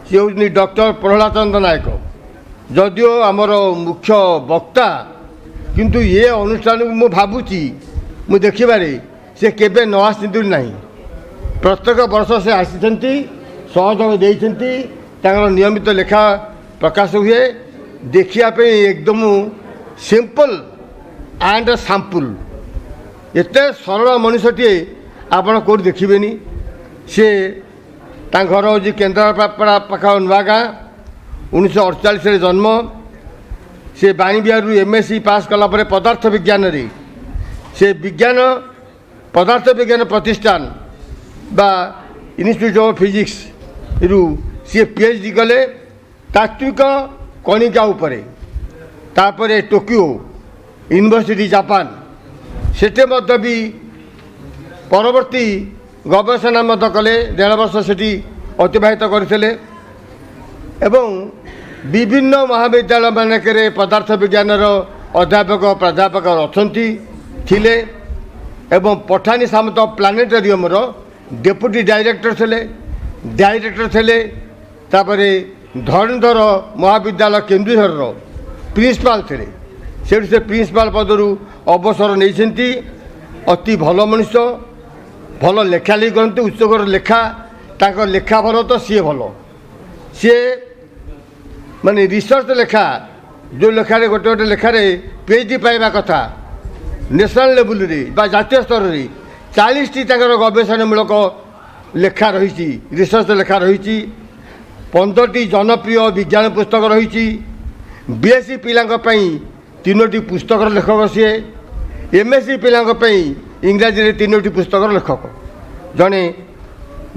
सी हूँ डॉक्टर प्रहलाद चंद्र नायक जदिओ आमर मुख्य वक्ता किंतु ये अनुष्ठान को मु भावुची मु देखिबारे से केबे न आसती ना प्रत्येक वर्ष से आसी सहयोग देती नियमित लेखा प्रकाश हुए देखिए एकदम सिंपल एंड सैंपल एत सरल मनुष्यटे आपण कौट देखिए सी घर हूँ केन्द्रापड़ा पाख नुआ गाँ 1948 जन्म से बाणीविहार एमएससी पास कलापर पदार्थ विज्ञान रे से विज्ञान पदार्थ विज्ञान प्रतिष्ठान बा इन्स्टिट्यूट ऑफ फिजिक्स रु सी पीएचडी कले तात्विक कणिका उपरे तापरे टोकियो यूनिवर्सिटी जापान सेटे मध्य भी परवर्ती गवेषणा मध्य कले 1.5 वर्ष सेठी अतिबाहित करथिले एवं विभिन्न महाविद्यालय मानकरे पदार्थ विज्ञान अध्यापक प्राध्यापक अछंती थिले एवं पठानी सामंत प्लानेटोरियम डेप्यूटी डायरेक्टर थे तापरे धरणीधर महाविद्यालय केन्दुझर प्रिंसिपाल थे से प्रिंसिपाल पदरू अवसर नहीं अति भल मनुष्य भल लेखा लिखि करते उत्सुकर लेखा तांको लेखा भल तो सी भल सी माने रिसर्च लेखा जो लेखारे गोटे गोटे लेखारे पीएचडी पाइबा कथा नेशनल लेवल रे बा जातीय स्तर रे 40टी गवेषणामूलक लेखा रही रिसर्च लेखा रही 15टी जनप्रिय विज्ञान पुस्तक रही बीएससी पिलांई 3टी पुस्तक लेखक सी एमएससी पिलांई इंग्राजी 3टी पुस्तक लेखक जड़े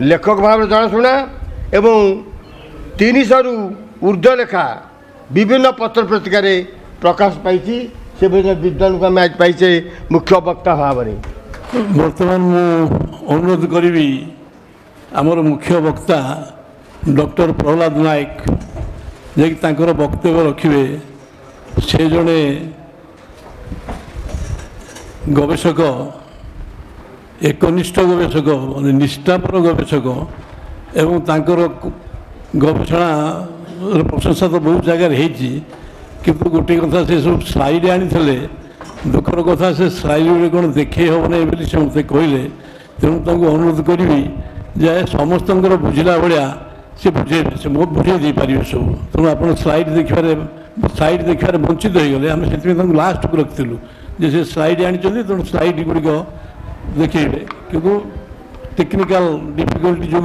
लेखक भाव जनाशुना एवं 300 रु ऊर्ध्व लेखा विभिन्न पत्र पत्रिकार प्रकाश पाई से विद्वान को आम आज पाइचे मुख्य वक्ता भाव में बर्तमान मु अनुरोध करी आमर मुख्य वक्ता डॉक्टर प्रहलाद नायक जे वक्तव्य रखिए से जड़े गवेषक एकनिष्ठ गवेषक निष्ठापर गवेषक एवं तांकर गवेषणा प्रशंसा तो बहुत जगह होती किंतु गोटे कथा से सब स्लाइड आनी दुखर कथा से स्लाइड कौन देखे हम ना से मत कहले तेणु अनुरोध करी जे समस्त बुझला भाया सी बुझे से बहुत बुझे दे पारे सब तेणु आप स्लाइड देखा वंचित हो गले आम से लास्ट को रखिलु जे से स्लाइड आनी तेणु स्लाइड गुड़िक देखेबे क्योंकि टेक्निकल डिफिकल्टी जो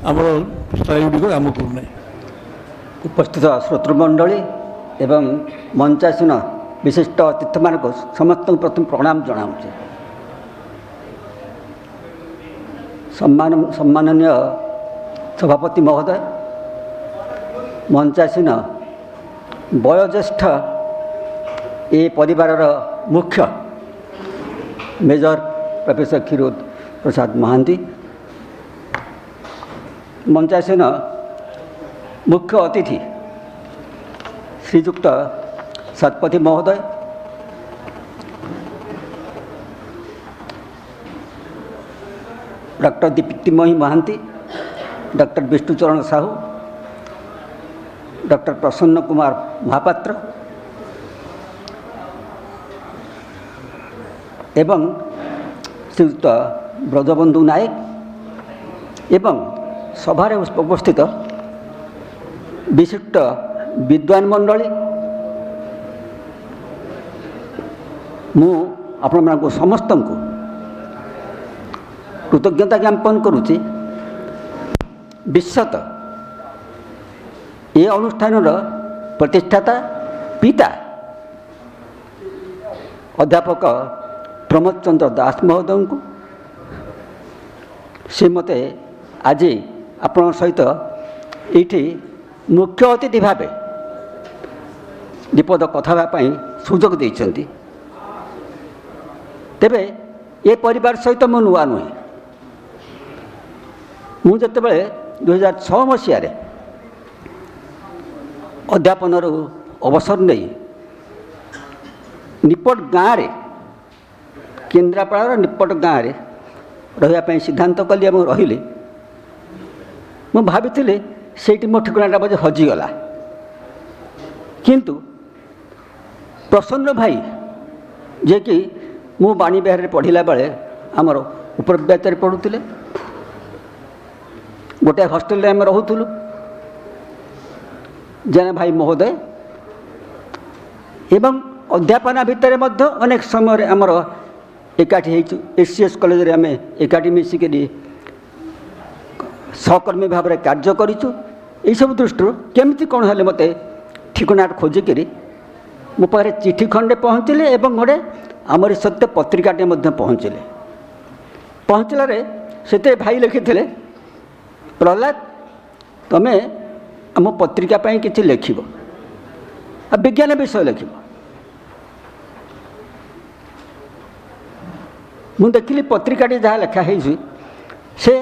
आम स्लाइड गुड़िक काम करना उपस्थित श्रोतृमंडली एवं मंचासीन विशिष्ट अतिथि मान समस्त प्रथम प्रणाम जनाऊँ सम्माननीय सभापति महोदय मंचासीन वयोज्येष्ठ ए परिवार मुख्य मेजर प्रोफेसर क्षीरोद प्रसाद महांती मंचासीन मुख्य अतिथि श्रीजुक्त सतपथी महोदय doctor Diptimayee Mohanty doctor Bishnucharan Sahu doctor Prasanna Kumar Mahapatra एवं श्रीयुक्त ब्रजबंधु नायक एवं सभार उपस्थित विशिष्ट विद्वान मंडली मु आपण समस्त को कृतज्ञता ज्ञापन करुच्ची विशेषत ये अनुष्ठान प्रतिष्ठाता पिता अध्यापक प्रमोद चंद्र दास महोदय को से मते आज आपण सहित ये मुख्य अतिथि भावे विपद कथा सुजोग देइछन्ति तेबे ये परिवार सहित मु नुआ नुहे मुझे 2006 मसीह अध्यापन अवसर नहीं निपट गाँव में केन्द्रापड़ा निपट गाँव में रही सिद्धांत कली रही मु भावी ସେଇଠି ମୋ ଠିକଣାଟା ବୋଧେ ହଜିଗଲା। କିନ୍ତୁ ପ୍ରସନ୍ନ ଭାଇ ଯିଏକି ମୁଁ ବାଣୀବିହାରରେ ପଢ଼ିଲା ବେଳେ ଆମର ଉପରବିଦ୍ୟାଳୟରେ ପଢ଼ୁଥିଲେ, ଗୋଟାଏ ହଷ୍ଟେଲରେ ଆମେ ରହୁଥିଲୁ। ଜେନା ଭାଇ ମହୋଦୟ ଏବଂ ଅଧ୍ୟାପନା ଭିତରେ ମଧ୍ୟ ଅନେକ ସମୟରେ ଆମର ଏକାଠି ହେଇଛୁ। ଏସିଏସ୍ କଲେଜରେ ଆମେ ଏକାଠି ମିଶିକରି ସହକର୍ମୀ ଭାବରେ କାର୍ଯ୍ୟ କରିଛୁ। ଏହିସବୁ ଦୃଷ୍ଟିରୁ କେମିତି କ'ଣ ହେଲେ ମୋତେ ଠିକଣା ଖୋଜିକରି ମୋ ପାଖରେ ଚିଠି ଖଣ୍ଡେ ପହଞ୍ଚିଲେ ଏବଂ ଗୋଟେ ଆମରି ସତ୍ୟ ପତ୍ରିକାଟେ ମଧ୍ୟ ପହଞ୍ଚିଲାରେ ସେଥିରେ ଭାଇ ଲେଖିଥିଲେ, ପ୍ରହ୍ଲାଦ ତୁମେ ଆମ ପତ୍ରିକା ପାଇଁ କିଛି ଲେଖିବ, ଆଉ ବିଜ୍ଞାନ ବିଷୟ ଲେଖିବ। ମୁଁ ଦେଖିଲି ପତ୍ରିକାଟି ଯାହା ଲେଖା ହେଇଛି ସେ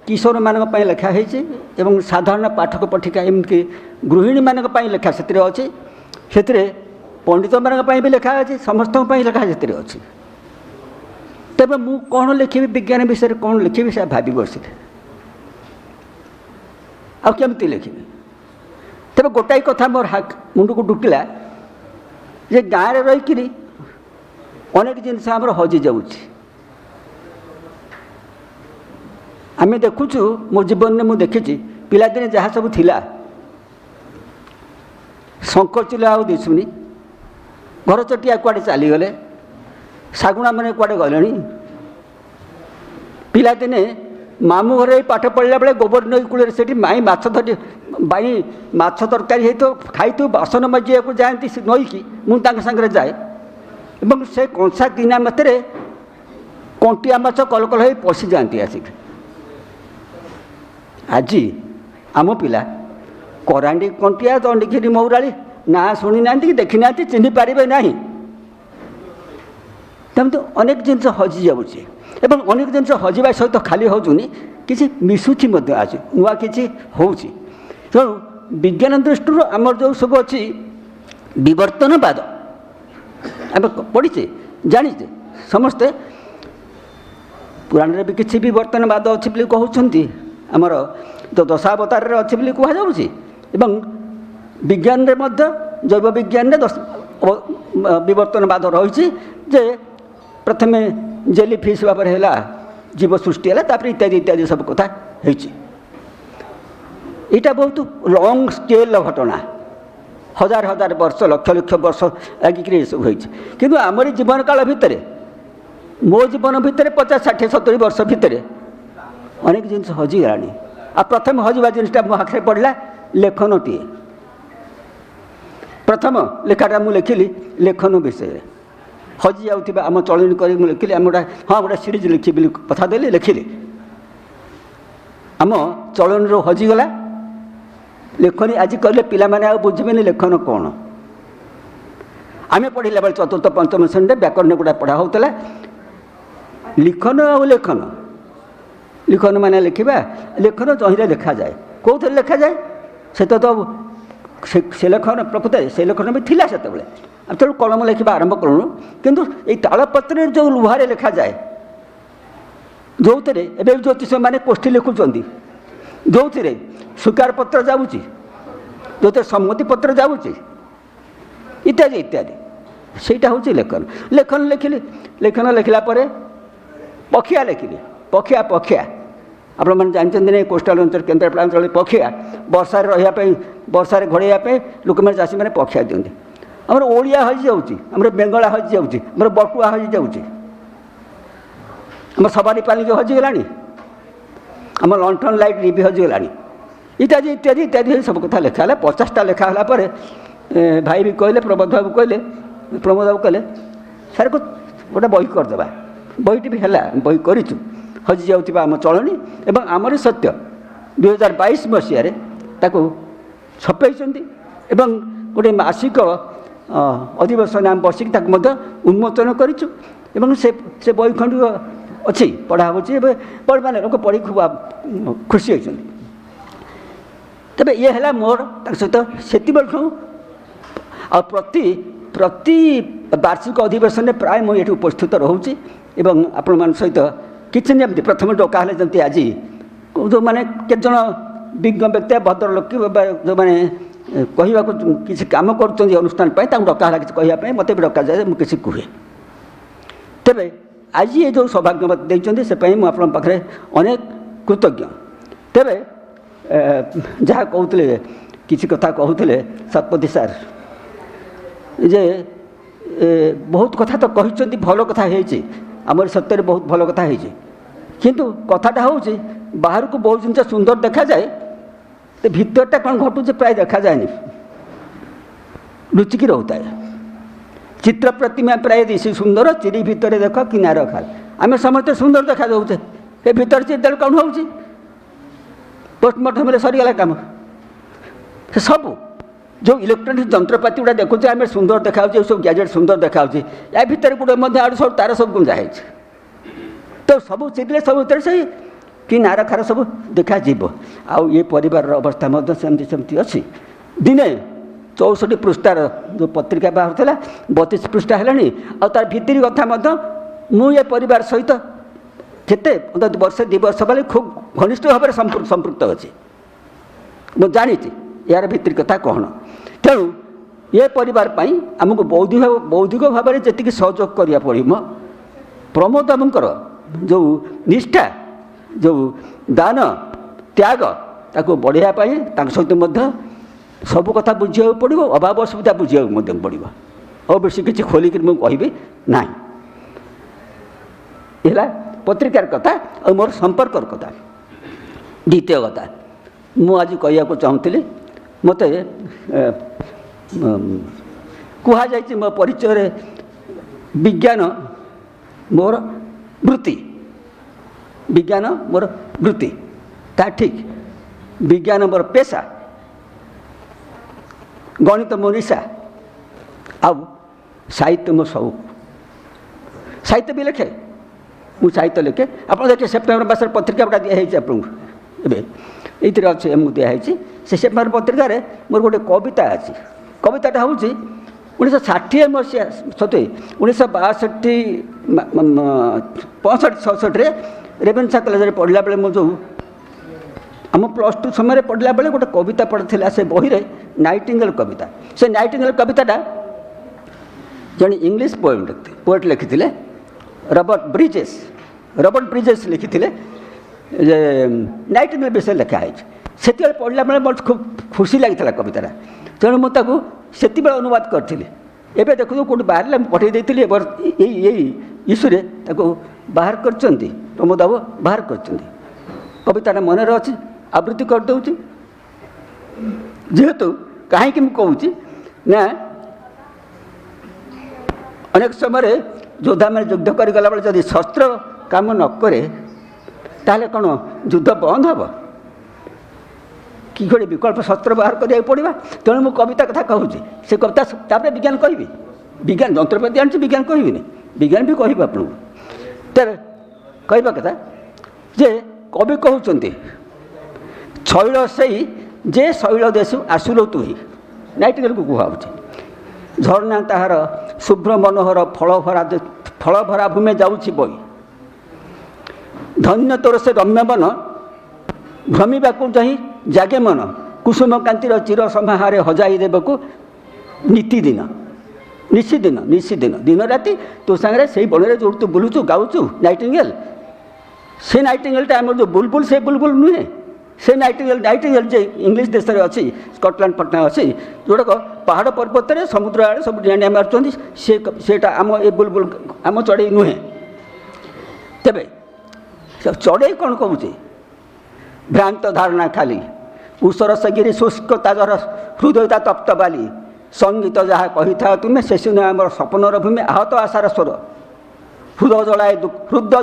କିଶୋରମାନଙ୍କ ପାଇଁ ଲେଖା ହେଇଛି ଏବଂ ସାଧାରଣ ପାଠକ ପଠିକା ଏମିତିକି ଗୃହିଣୀମାନଙ୍କ ପାଇଁ ଲେଖା ସେଥିରେ ଅଛି। ସେଥିରେ ପଣ୍ଡିତମାନଙ୍କ ପାଇଁ ବି ଲେଖା ଅଛି, ସମସ୍ତଙ୍କ ପାଇଁ ଲେଖା ସେଥିରେ ଅଛି। ତେବେ ମୁଁ କ'ଣ ଲେଖିବି, ବିଜ୍ଞାନ ବିଷୟରେ କ'ଣ ଲେଖିବି ସେ ଭାବି ବସିଲି, ଆଉ କେମିତି ଲେଖିବି। ତେବେ ଗୋଟାଏ କଥା ମୋର ମୁଣ୍ଡକୁ ଢୁକିଲା ଯେ ଗାଁରେ ରହିକିରି ଅନେକ ଜିନିଷ ଆମର ହଜିଯାଉଛି। ଆମେ ଦେଖୁଛୁ, ମୋ ଜୀବନରେ ମୁଁ ଦେଖିଛି ପିଲାଦିନେ ଯାହା ସବୁ ଥିଲା, ଶଙ୍ଖଚିଲ ଆଉ ଦିଶୁନି, ଘରଚଟିଆ କୁଆଡ଼େ ଚାଲିଗଲେ, ଶାଗୁଣାମାନେ କୁଆଡ଼େ ଗଲେଣି। ପିଲାଦିନେ ମାମୁଁ ଘରେ ପାଠ ପଢ଼ିଲା ବେଳେ ଗୋବର ନଈ କୂଳରେ ସେଠି ମାଇଁ ମାଛ ଧରି ବାଇ ମାଛ ତରକାରୀ ହେଇଥିବ, ଖାଇଥିବ, ବାସନ ମାଜିବାକୁ ଯାଆନ୍ତି ସେ ନଈକି, ମୁଁ ତାଙ୍କ ସାଙ୍ଗରେ ଯାଏ ଏବଂ ସେ କଂସା କିନା ମାତ୍ରେ କଣ୍ଟିଆ ମାଛ କଲକଲ ହେଇ ପଶିଯାଆନ୍ତି ଆସିକି। ଆଜି ଆମ ପିଲା କରାଣ୍ଡି, କଣ୍ଟିଆ, ଦଣ୍ଡିଖିରି, ମହୁରାଳି ନାଁ ଶୁଣି ନାହାନ୍ତି କି ଦେଖି ନାହାନ୍ତି, ଚିହ୍ନି ପାରିବେ ନାହିଁ। ତେଣୁ ଅନେକ ଜିନିଷ ହଜିଯାଉଛି ଏବଂ ଅନେକ ଜିନିଷ ହଜିବା ସହିତ ଖାଲି ହେଉନି, କିଛି ମିଶୁଛି ମଧ୍ୟ ଆଜି, ନୂଆ କିଛି ହେଉଛି। ତେଣୁ ବିଜ୍ଞାନ ଦୃଷ୍ଟିରୁ ଆମର ଯେଉଁ ସବୁ ଅଛି ବିବର୍ତ୍ତନବାଦ ଆମେ ପଢ଼ିଛେ, ଜାଣିଛେ ସମସ୍ତେ। ପୁରାଣରେ ବି କିଛି ବିବର୍ତ୍ତନବାଦ ଅଛି ବୋଲି କହୁଛନ୍ତି, ଆମର ଦଶାବତାରରେ ଅଛି ବୋଲି କୁହାଯାଉଛି ଏବଂ ବିଜ୍ଞାନରେ ମଧ୍ୟ ଜୈବ ବିଜ୍ଞାନରେ ବିବର୍ତ୍ତନବାଦ ରହିଛି ଯେ ପ୍ରଥମେ ଜେଲି ଫିସ୍ ଭାବରେ ହେଲା, ଜୀବ ସୃଷ୍ଟି ହେଲା, ତାପରେ ଇତ୍ୟାଦି ଇତ୍ୟାଦି ସବୁ କଥା ହେଇଛି। ଏଇଟା ବହୁତ ଲଙ୍ଗ ସ୍କେଲର ଘଟଣା, ହଜାର ହଜାର ବର୍ଷ, ଲକ୍ଷ ଲକ୍ଷ ବର୍ଷ ଲାଗିକିରି ଏସବୁ ହେଇଛି। କିନ୍ତୁ ଆମରି ଜୀବନ କାଳ ଭିତରେ, ମୋ ଜୀବନ ଭିତରେ 50, 60, 70 ବର୍ଷ ଭିତରେ ଅନେକ ଜିନିଷ ହଜିଗଲାଣି। ଆଉ ପ୍ରଥମ ହଜିବା ଜିନିଷଟା ମୋ ଆଖିରେ ପଡ଼ିଲା ଲେଖନଟିଏ। ପ୍ରଥମ ଲେଖାଟା ମୁଁ ଲେଖିଲି ଲେଖନ ବିଷୟରେ, ହଜିଯାଉଥିବା ଆମ ଚଳଣି କରି ମୁଁ ଲେଖିଲି। ଆମେ ଗୋଟେ ସିରିଜ୍ ଲେଖିବି ବୋଲି କଥା ଦେଲି, ଲେଖିଲି। ଆମ ଚଳଣିରୁ ହଜିଗଲା ଲେଖନୀ। ଆଜି କହିଲେ ପିଲାମାନେ ଆଉ ବୁଝିବେନି ଲେଖନ କ'ଣ। ଆମେ ପଢ଼ିଲା ବେଳେ 4ର୍ଥ 5ମ ଶ୍ରେଣୀରେ ବ୍ୟାକରଣ ଗୁଡ଼ା ପଢ଼ା ହେଉଥିଲା। ଲିଖନ ଆଉ ଲେଖନ, ଲିଖନ ମାନେ ଲେଖିବା, ଲେଖନ ଜହିରେ ଲେଖାଯାଏ। କେଉଁଥିରେ ଲେଖାଯାଏ? ସେଟା ତ ସେ ଲେଖନ ପ୍ରକୃତରେ ସେ ଲେଖନ ବି ଥିଲା ସେତେବେଳେ। ଆମେ ତେଣୁ କଲମ ଲେଖିବା ଆରମ୍ଭ କଲୁଣୁ। କିନ୍ତୁ ଏଇ ତାଳପତ୍ରରେ ଯେଉଁ ଲୁହାରେ ଲେଖାଯାଏ, ଯେଉଁଥିରେ ଏବେ ଜ୍ୟୋତିଷମାନେ କୋଷ୍ଠୀ ଲେଖୁଛନ୍ତି, ଯେଉଁଥିରେ ସ୍ୱୀକାର ପତ୍ର ଯାଉଛି, ଯେଉଁଥିରେ ସମ୍ମତି ପତ୍ର ଯାଉଛି, ଇତ୍ୟାଦି ଇତ୍ୟାଦି, ସେଇଟା ହେଉଛି ଲେଖନ। ଲେଖନ ଲେଖିଲି। ଲେଖନ ଲେଖିଲା ପରେ ପକ୍ଷିଆ ଲେଖିଲି। ପକ୍ଷିଆ ଆପଣମାନେ ଜାଣିଛନ୍ତି ନା, କୋଷ୍ଟାଲ ଅଞ୍ଚଳ, କେନ୍ଦ୍ରାପଡ଼ା ଅଞ୍ଚଳରେ ପକ୍ଷିଆ ବର୍ଷାରେ ରହିବା ପାଇଁ, ବର୍ଷାରେ ଘୋଡ଼େଇବା ପାଇଁ ଲୋକମାନେ, ଚାଷୀମାନେ ପକ୍ଷିଆ ଦିଅନ୍ତି। ଆମର ଓଡ଼ିଆ ହଜିଯାଉଛି, ଆମର ବେଙ୍ଗଳା ହଜିଯାଉଛି, ଆମର ବଟୁଆ ହଜିଯାଉଛି, ଆମ ସବାରି ପାଲିକି ହଜିଗଲାଣି, ଆମ ଲଣ୍ଠନ ଲାଇଟ୍ ବି ହଜିଗଲାଣି, ଇତ୍ୟାଦି ଇତ୍ୟାଦି ଇତ୍ୟାଦି ସବୁ କଥା ଲେଖା ହେଲା। 50ଟା ଲେଖା ହେଲା ପରେ ଭାଇ ବି କହିଲେ, ପ୍ରମୋଦ ବାବୁ କହିଲେ ସାର୍ ଗୋଟେ ବହି କରିଦେବା। ବହିଟି ବି ହେଲା, ବହି କରିଛୁ। ହଜିଯାଉଥିବା ଆମ ଚଳଣି ଏବଂ ଆମରି ସତ୍ୟ 2022 ମସିହାରେ ତାକୁ ଛପେଇଛନ୍ତି ଏବଂ ଗୋଟେ ମାସିକ ଅଧିବେଶନ ଆମେ ବସିକି ତାକୁ ମଧ୍ୟ ଉନ୍ମୋଚନ କରିଛୁ ଏବଂ ସେ ବହି ଖଣ୍ଡିକ ଅଛି, ପଢ଼ା ହେଉଛି। ଏବେ ମାନେ ଲୋକ ପଢ଼ି ଖୁବ୍ ଖୁସି ହୋଇଛନ୍ତି। ତେବେ ଇଏ ହେଲା ମୋର ତାଙ୍କ ସହିତ ସେତିବେଳଠୁ। ଆଉ ପ୍ରତି ବାର୍ଷିକ ଅଧିବେଶନରେ ପ୍ରାୟ ମୁଁ ଏଠି ଉପସ୍ଥିତ ରହୁଛି ଏବଂ ଆପଣମାନଙ୍କ ସହିତ କିଛି ଯେମିତି ପ୍ରଥମେ ଡକା ହେଲେ, ଯେମିତି ଆଜି ଯେଉଁମାନେ କେତେଜଣ ବିଜ୍ଞ ବ୍ୟକ୍ତି ଭଦ୍ରଲୋକ ଯେଉଁମାନେ କହିବାକୁ କିଛି କାମ କରୁଛନ୍ତି ଅନୁଷ୍ଠାନ ପାଇଁ ତାଙ୍କୁ ଡକା ହେଲା କିଛି କହିବା ପାଇଁ, ମୋତେ ବି ଡକାଯାଏ, ମୁଁ କିଛି କୁହେ। ତେବେ ଆଜି ଏ ଯେଉଁ ସୌଭାଗ୍ୟ ମୋତେ ଦେଇଛନ୍ତି ସେ ପାଇଁ ମୁଁ ଆପଣଙ୍କ ପାଖରେ ଅନେକ କୃତଜ୍ଞ। ତେବେ ଯାହା କହୁଥିଲେ କିଛି କଥା କହୁଥିଲେ ଶତପଥୀ ସାର୍ ଯେ ବହୁତ କଥା ତ କହିଛନ୍ତି, ଭଲ କଥା ହେଇଛି, ଆମର ସତ୍ୟରେ ବହୁତ ଭଲ କଥା ହେଇଛି, କିନ୍ତୁ କଥାଟା ହେଉଛି ବାହାରକୁ ବହୁତ ଜିନିଷ ସୁନ୍ଦର ଦେଖାଯାଏ, ଭିତରଟା କ'ଣ ଘଟୁଛି ପ୍ରାୟ ଦେଖାଯାଏନି, ଲୁଚିକି ରହୁଥାଏ। ଚିତ୍ର ପ୍ରତିମା ପ୍ରାୟ ଦିଶି ସୁନ୍ଦର, ଚିରି ଭିତରେ ଦେଖ କିନାର ଖାଲ। ଆମେ ସମସ୍ତେ ସୁନ୍ଦର ଦେଖାଯାଉଛେ, ଏ ଭିତରେ ଚିରିଦେଲେ କ'ଣ ହେଉଛି? ପୋଷ୍ଟମର୍ଟମରେ ସରିଗଲା କାମ। ସେ ସବୁ ଯେଉଁ ଇଲେକ୍ଟ୍ରୋନିକ୍ ଯନ୍ତ୍ରପାତି ଗୁଡ଼ା ଦେଖୁଛେ ଆମେ ସୁନ୍ଦର ଦେଖାଯାଉଛି, ଏସବୁ ଗ୍ୟାଜେଟ୍ ସୁନ୍ଦର ଦେଖାଯାଉଛି, ୟା ଭିତରେ ଗୋଟେ ମଧ୍ୟ ଆଡ଼ୁ ସବୁ ତାର ସବୁ ଗୁଞ୍ଜା ହେଇଛି। ତ ସବୁ ଚିରିଲେ ସବୁ ଭିତରେ ସେଇ କି ନାରଖାର ସବୁ ଦେଖାଯିବ। ଆଉ ଏ ପରିବାରର ଅବସ୍ଥା ମଧ୍ୟ ସେମିତି ଅଛି। ଦିନେ 64 ପୃଷ୍ଠାର ଯେଉଁ ପତ୍ରିକା ବାହାରୁଥିଲା 32 ପୃଷ୍ଠା ହେଲାଣି। ଆଉ ତାର ଭିତରି କଥା ମଧ୍ୟ ମୁଁ ଏ ପରିବାର ସହିତ କେତେ ବର୍ଷେ 2 ବର୍ଷ ବୋଲି ଖୁବ୍ ଘନିଷ୍ଠ ଭାବରେ ସମ୍ପୃକ୍ତ ଅଛି, ମୁଁ ଜାଣିଛି ଏହାର ଭିତରି କଥା କ'ଣ। ତେଣୁ ଏ ପରିବାର ପାଇଁ ଆମକୁ ବୌଦ୍ଧିକ ଭାବରେ ଯେତିକି ସହଯୋଗ କରିବାକୁ ପଡ଼ିବ, ପ୍ରମୋଦ ବାବୁଙ୍କର ଯେଉଁ ନିଷ୍ଠା, ଯେଉଁ ଦାନ ତ୍ୟାଗ, ତାକୁ ବଢ଼ାଇବା ପାଇଁ ତାଙ୍କ ସହିତ ମଧ୍ୟ ସବୁ କଥା ବୁଝିବାକୁ ପଡ଼ିବ, ଅଭାବ ଅସୁବିଧା ବୁଝିବାକୁ ମଧ୍ୟ ପଡ଼ିବ। ଆଉ ବେଶୀ କିଛି ଖୋଲିକି ମୁଁ କହିବି ନାହିଁ। ହେଲା ପତ୍ରିକାର କଥା ଆଉ ମୋର ସମ୍ପର୍କର କଥା। ଦ୍ୱିତୀୟ କଥା ମୁଁ ଆଜି କହିବାକୁ ଚାହୁଁଥିଲି, ମୋତେ କୁହାଯାଇଛି ମୋ ପରିଚୟରେ ବିଜ୍ଞାନ ମୋର ବୃତ୍ତି, ବିଜ୍ଞାନ ମୋର ବୃତ୍ତି। ତା ଠିକ୍, ବିଜ୍ଞାନ ମୋର ପେଶା, ଗଣିତ ମୋ ନିଶା, ଆଉ ସାହିତ୍ୟ ମୋ ସଉକ। ସାହିତ୍ୟ ବି ଲେଖେ, ମୁଁ ସାହିତ୍ୟ ଲେଖେ। ଆପଣ ଦେଖିବେ ସେପ୍ଟେମ୍ବର ମାସରେ ପତ୍ରିକା ଗୁଡ଼ା ଦିଆହେଇଛି ଆପଣଙ୍କୁ, ଏବେ ଏଇଥିରେ ଅଛି, ଏମକୁ ଦିଆହେଇଛି। ସେ ସେପ୍ଟେମ୍ବର ପତ୍ରିକାରେ ମୋର ଗୋଟେ କବିତା ଅଛି। କବିତାଟା ହେଉଛି 1960 ମସିହା 1965-66ରେ ରେଭେନ୍ସା କଲେଜରେ ପଢ଼ିଲା ବେଳେ ମୁଁ ଯେଉଁ ଆମ +2 ସମୟରେ ପଢ଼ିଲା ବେଳେ ଗୋଟେ କବିତା ପଢ଼ିଥିଲା ସେ ବହିରେ, ନାଇଟିଙ୍ଗେଲ୍ କବିତା। ସେ ନାଇଟିଙ୍ଗେଲ୍ କବିତାଟା ଜଣେ ଇଂଲିଶ ପୋଏଟ୍ ଲେଖିଥିଲେ, ରବର୍ଟ ବ୍ରିଜେସ୍ ଲେଖିଥିଲେ। ଯେ ନାଇଟିଙ୍ଗେଲ୍ ବିଷୟରେ ଲେଖା ହେଇଛି। ସେତେବେଳେ ପଢ଼ିଲା ବେଳେ ମୋର ଖୁବ୍ ଖୁସି ଲାଗିଥିଲା କବିତାଟା, ତେଣୁ ମୁଁ ତାକୁ ସେତେବେଳେ ଅନୁବାଦ କରିଥିଲି। ଏବେ ଦେଖନ୍ତୁ କେଉଁଠି ବାହାରିଲା, ମୁଁ ପଠାଇ ଦେଇଥିଲି। ଏଇ ଇସ୍ୟୁରେ ତାକୁ ବାହାର କରିଛନ୍ତି, ପ୍ରମୋଦ ବାବୁ ବାହାର କରିଛନ୍ତି। କବିତାଟା ମନରେ ଅଛି, ଆବୃତ୍ତି କରିଦେଉଛି। ଯେହେତୁ କାହିଁକି ମୁଁ କହୁଛି ନା, ଅନେକ ସମୟରେ ଯୋଦ୍ଧାମାନେ ଯୁଦ୍ଧ କରିଗଲା ବେଳେ ଯଦି ଶସ୍ତ୍ର କାମ ନ କରେ ତାହେଲେ କ'ଣ ଯୁଦ୍ଧ ବନ୍ଦ ହେବ? କି ଗୋଟେ ବିକଳ୍ପ ଶସ୍ତ୍ର ବାହାର କରିବାକୁ ପଡ଼ିବ। ତେଣୁ ମୁଁ କବିତା କଥା କହୁଛି। ସେ କବିତା ତାପରେ ବିଜ୍ଞାନ କହିବି, ବିଜ୍ଞାନ ଯନ୍ତ୍ରପାତି ଆଣିଛି, ବିଜ୍ଞାନ କହିବିନି, ବିଜ୍ଞାନ ବି କହିବି ଆପଣଙ୍କୁ। ତେବେ କହିବା କଥା ଯେ କବି କହୁଛନ୍ତି, ଶୈଳ ସେଇ ଯେ ଶୈଳ ଦେଶୁ ଆସିଲୁ ତୁହି, ନାଇଟିଙ୍ଗେଲକୁ କୁହାହେଉଛି। ଝରଣା ତାହାର ଶୁଭ୍ର ମନୋହର ଫଳଭରା ଭୂମି ଯାଉଛି ବହି, ଧନ୍ୟ ତୋର ସେ ରମ୍ୟ ମନ ଭ୍ରମିବାକୁ ଚାହିଁ ଜାଗେ ମନ, କୁସୁମ କାନ୍ତିର ଚିର ସମାହାରେ ହଜାଇ ଦେବାକୁ ନିଶିଦିନ ଦିନ ରାତି ତୋ ସାଙ୍ଗରେ ସେଇ ବଣରେ ଯେଉଁଠି ତୁ ବୁଲୁଛୁ ଗାଉଛୁ ନାଇଟିଙ୍ଗେଲ୍, ସେ ନାଇଟିଙ୍ଗେଲ୍ଟା ଆମର ଯେଉଁ ବୁଲବୁଲ, ସେ ବୁଲବୁଲ ନୁହେଁ। ସେ ନାଇଟିଙ୍ଗେଲ୍ ଯେ ଇଂଲିଶ ଦେଶରେ ଅଛି, ସ୍କଟଲାଣ୍ଡ ପଟନା ଅଛି, ଯେଉଁଟାକ ପାହାଡ଼ ପର୍ବତରେ ସମୁଦ୍ର ଆଡ଼େ ସବୁ ଡିଆଁ ମାରୁଛନ୍ତି, ସେଟା ଆମ ଏ ବୁଲବୁଲ, ଆମ ଚଢ଼େଇ ନୁହେଁ। ତେବେ ଚଢ଼େଇ କ'ଣ କହୁଛି? ଭ୍ରାନ୍ତ ଧାରଣା ଖାଲି ଉଷର ସଗିରି ଶୁଷ୍କ ତାଜର ହୃଦୟତା ତପ୍ତ ବାଲି, ସଙ୍ଗୀତ ଯାହା କହିଥାଅ ତୁମେ ସେ ଶୁଣେ ଆମର ସ୍ୱପ୍ନର ଭୂମି, ଆହତ ଆଶାର ସ୍ୱର, ହୃଦ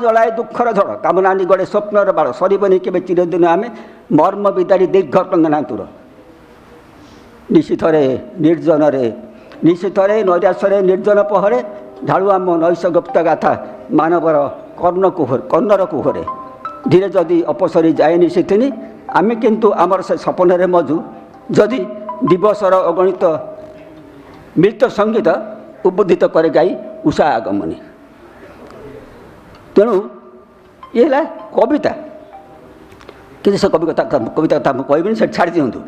ଜଳାଏ ଦୁଃଖର ଝଡ଼, କାମନା ନିଗଡ଼େ ସ୍ୱପ୍ନର ବାଳ, ସରିବନି କେବେ ଚିରଦିନ ଆମେ ମର୍ମ ବିଦାରୀ ଦୀର୍ଘ କଙ୍ଗନାନ୍ତୁର। ନିଶିଥରେ ନୈରାଶ୍ୟରେ ନିର୍ଜନ ପହରେ ଢାଳୁ ଆମ ନୈଶ ଗୁପ୍ତ ଗାଥା ମାନବର କର୍ଣ୍ଣର କୁହରେ, ଧୀରେ ଯଦି ଅପସରି ଯାଏନି ସେଥିନି ଆମେ କିନ୍ତୁ ଆମର ସେ ସ୍ୱପ୍ନରେ ମଜୁ, ଯଦି ଦିବସର ଅଗଣିତ ମିଳିତ ସଙ୍ଗୀତ ଉଦ୍ବୋଧିତ କରେ ଗାଇ ଉଷା ଆଗମନୀ। ତେଣୁ ଇଏ ହେଲା କବିତା। କିନ୍ତୁ ସେ କବିତା କଥା ମୁଁ କହିବିନି, ସେଠି ଛାଡ଼ି ଦିଅନ୍ତୁ।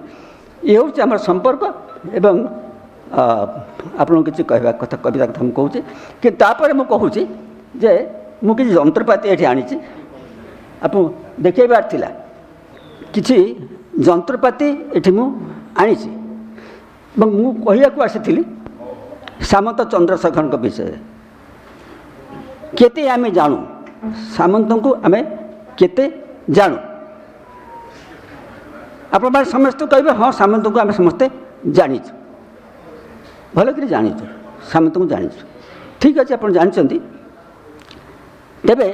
ଇଏ ହେଉଛି ଆମର ସମ୍ପର୍କ। ଏବଂ ଆପଣଙ୍କୁ କିଛି କହିବା କଥା କବିତା କଥା ମୁଁ କହୁଛି, କିନ୍ତୁ ତାପରେ ମୁଁ କହୁଛି ଯେ ମୁଁ କିଛି ଯନ୍ତ୍ରପାତି ଏଠି ଆଣିଛି, ଆପଣ ଦେଖାଇବାର ଥିଲା। କିଛି ଯନ୍ତ୍ରପାତି ଏଠି ମୁଁ ଆଣିଛି ଏବଂ ମୁଁ କହିବାକୁ ଆସିଥିଲି ସାମନ୍ତ ଚନ୍ଦ୍ରଶେଖରଙ୍କ ବିଷୟରେ। କେତେ ଆମେ ଜାଣୁ, ସାମନ୍ତଙ୍କୁ ଆମେ କେତେ ଜାଣୁ? ଆପଣମାନେ ସମସ୍ତେ କହିବେ ହଁ ସାମନ୍ତଙ୍କୁ ଆମେ ସମସ୍ତେ ଜାଣିଛୁ, ଭଲ କରି ଜାଣିଛୁ, ସାମନ୍ତଙ୍କୁ ଜାଣିଛୁ। ଠିକ୍ ଅଛି, ଆପଣ ଜାଣିଛନ୍ତି। ତେବେ